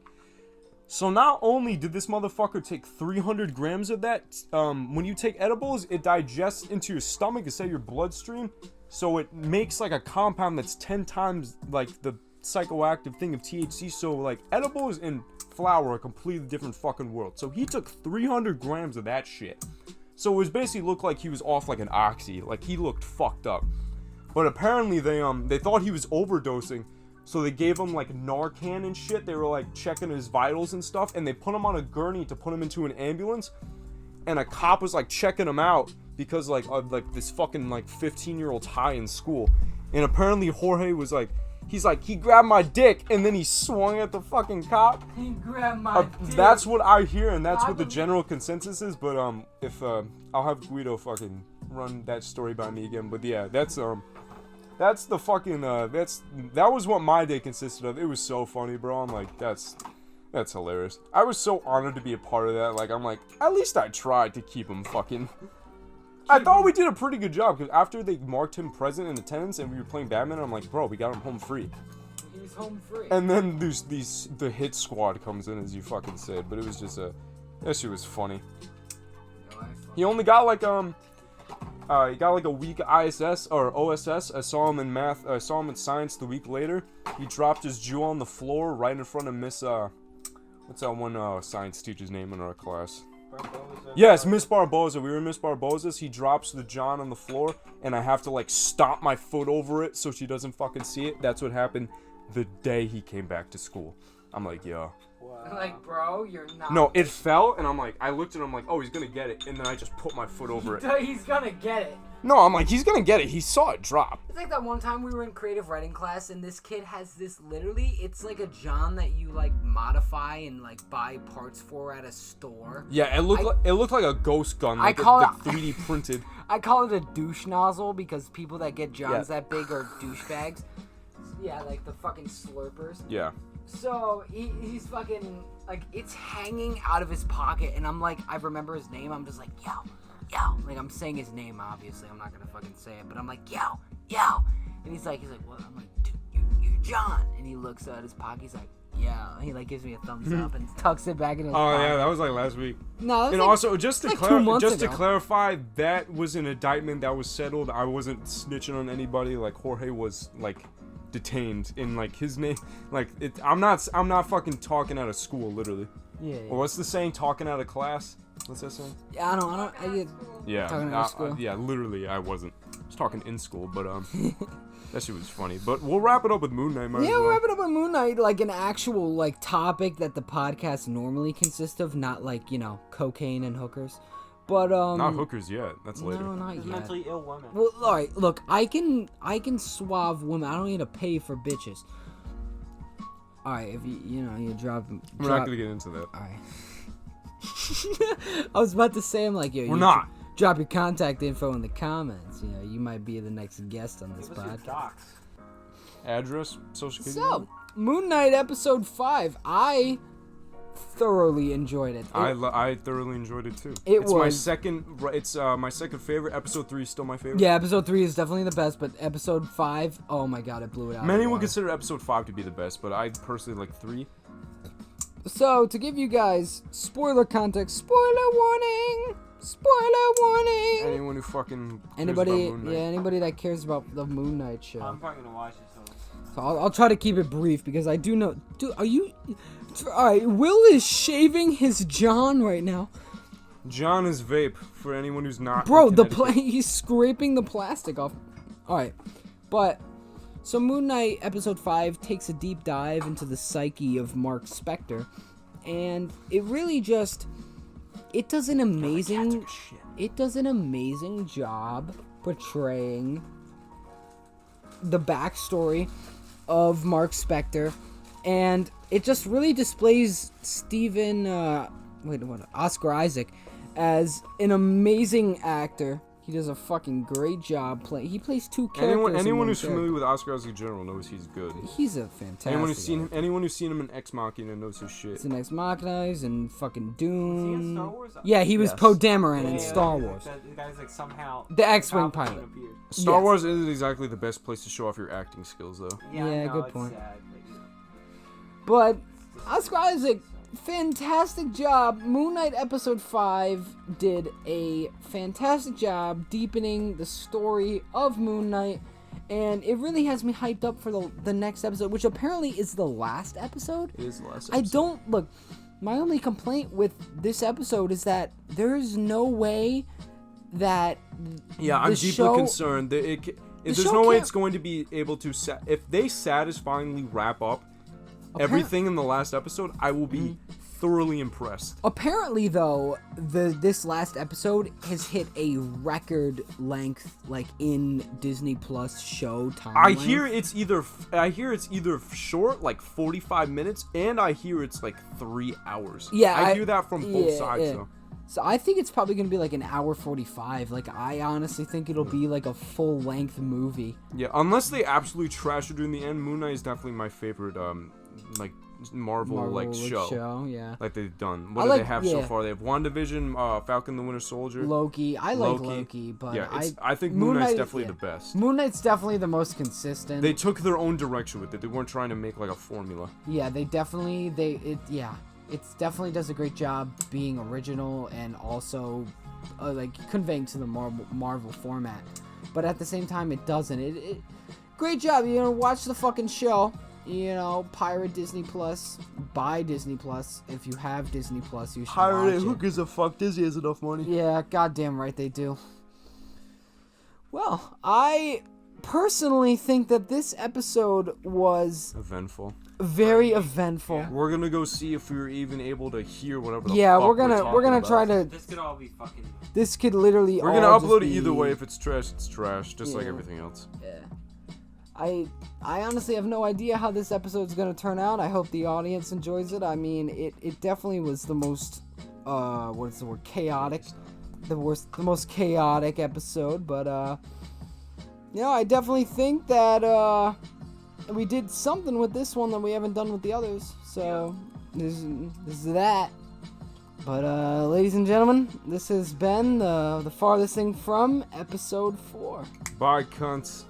So not only did this motherfucker take 300 grams of that, when you take edibles, it digests into your stomach instead of your bloodstream. So it makes like a compound that's 10 times like the psychoactive thing of THC. So like edibles and flower are a completely different fucking world. So he took 300 grams of that shit. So it was basically looked like he was off like an oxy. Like, he looked fucked up. But apparently they thought he was overdosing. So they gave him like Narcan and shit. They were like checking his vitals and stuff, and they put him on a gurney to put him into an ambulance. And a cop was like checking him out because like this fucking like 15-year-old's high in school. And apparently Jorge was like, he grabbed my dick and then he swung at the fucking cop. He grabbed my dick. That's what I hear, and that's what the general consensus is. But if I'll have Guido fucking run that story by me again. But yeah, that's the fucking, that was what my day consisted of. It was so funny, bro. I'm like, that's hilarious. I was so honored to be a part of that. Like, I'm like, at least I tried to keep him fucking I thought we did a pretty good job because after they marked him present in attendance and we were playing badminton, I'm like, bro, we got him home free. He's home free. And then the hit squad comes in, as you fucking said, but it was just that shit was funny. He only got like he got like a week ISS or OSS. I saw him in math. I saw him in science the week later. He dropped his jewel on the floor right in front of Miss what's that one science teacher's name in our class? Barboza. Yes, Miss Barboza. We were in Miss Barboza's. He drops the John on the floor, and I have to like stomp my foot over it so she doesn't fucking see it. That's what happened the day he came back to school. I'm like, yo. I'm like, bro, you're not. No, it fell, and I'm like, I looked at him like, oh, he's gonna get it, and then I just put my foot over it. He's gonna get it. No, I'm like, he's gonna get it. He saw it drop. It's like that one time we were in creative writing class, and this kid has this literally. It's like a John that you like modify and like buy parts for at a store. Yeah, it looked like a ghost gun. Like I call it it 3D printed. I call it a douche nozzle because people that get Johns that big are douchebags. Yeah, like the fucking slurpers. Yeah. So he's fucking like it's hanging out of his pocket, and I'm like, I remember his name. I'm just like, yo, like I'm saying his name. Obviously, I'm not gonna fucking say it, but I'm like, yo, and he's like, what? I'm like, dude, you're John, and he looks at his pocket. He's like, yeah, and he like gives me a thumbs up and tucks it back in his pocket. Oh yeah, that was like last week. No, and like, also just to like 2 months to ago. clarify, that was an indictment that was settled. I wasn't snitching on anybody. Like Jorge was like detained in like his name. Like I'm not fucking talking out of school, literally. Yeah. Or what's the saying? Talking out of class. What's that saying? Yeah, I don't. Yeah. Talking out of school. Yeah, literally, I wasn't. I was talking in school, but that shit was funny. But we'll wrap it up with Moonknight. We'll wrap it up with Moonknight, like an actual like topic that the podcast normally consists of, not like cocaine and hookers. But not hookers yet. That's later. No, not yet. Mentally ill women. Well, all right. Look, I can suave women. I don't need to pay for bitches. All right, if you drop. We're not gonna get into that. All right. I was about to say, I'm like, yo, we're not. Drop your contact info in the comments. You might be the next guest on this podcast. Address, social security. So, Moonknight episode 5. I thoroughly enjoyed it. I thoroughly enjoyed it too. It's my second favorite. Episode 3 is still my favorite. Yeah, episode 3 is definitely the best, but episode 5, oh my god, it blew it out. Many would consider episode 5 to be the best, but I personally like 3. So, to give you guys spoiler context, spoiler warning. Anyone who fucking anybody that cares about the Moonknight show. I'm probably gonna watch it. So I'll try to keep it brief because I do know. Dude, are you? All right, Will is shaving his John right now. John is vape for anyone who's not. Bro, he's scraping the plastic off. All right, but so Moonknight episode 5 takes a deep dive into the psyche of Mark Spector, and it really just does an amazing job portraying the backstory of Mark Spector, and it just really displays Oscar Isaac as an amazing actor. He does a fucking great job playing. He plays two characters. Anyone who's familiar with Oscar Isaac in general knows he's good. He's a fantastic. Anyone who's seen him in Ex Machina knows his shit. He's in Ex Machina. He's in fucking Dune. Was he in Star Wars? Yeah, he was Poe Dameron in Star Wars. The guy's like somehow the X-Wing pilot. Star Wars isn't exactly the best place to show off your acting skills, though. Yeah, good point. But Oscar Isaac, fantastic job. Moonknight episode 5 did a fantastic job deepening the story of Moon Knight, and it really has me hyped up for the next episode, which apparently is the last episode. It is the last episode. My only complaint with this episode is that there's no way that I'm deeply concerned that there's no way it's going to be able to if they satisfyingly wrap up everything in the last episode, I will be thoroughly impressed. Apparently, though, this last episode has hit a record length, like in Disney Plus show time. I hear it's either short, like 45 minutes, and I hear it's like 3 hours. Yeah, I hear that from both sides. Yeah. Though. So I think it's probably gonna be like an hour 45. Like I honestly think it'll be like a full length movie. Yeah, unless they absolutely trash it in the end. Moon Knight is definitely my favorite Marvel like show. Yeah. Like they've done. I What do like- they have so far? They have WandaVision, Falcon the Winter Soldier. Loki. I like Loki, but yeah, I think Moon Knight's definitely the best. Moon Knight's definitely the most consistent. They took their own direction with it. They weren't trying to make like a formula. Yeah, it definitely does a great job being original and also like conveying to the Marvel format. But at the same time, it doesn't. It great job. Watch the fucking show. Pirate Disney Plus, buy Disney Plus. If you have Disney Plus, you should watch it. Who gives a fuck? Disney has enough money. Yeah, goddamn right they do. Well, I personally think that this episode was eventful. Very eventful. Yeah. We're gonna go see if we were even able to hear whatever the yeah, fuck we're gonna try to. This could all be fucking. This could literally. We're gonna all upload it just either be- way. If it's trash, it's trash, just like everything else. Yeah. I honestly have no idea how this episode's gonna turn out. I hope the audience enjoys it. I mean, it definitely was the most what's the word? Chaotic. The most chaotic episode, but I definitely think that we did something with this one that we haven't done with the others. So this is that. But ladies and gentlemen, this has been the farthest thing from episode 4. Bye, cunts.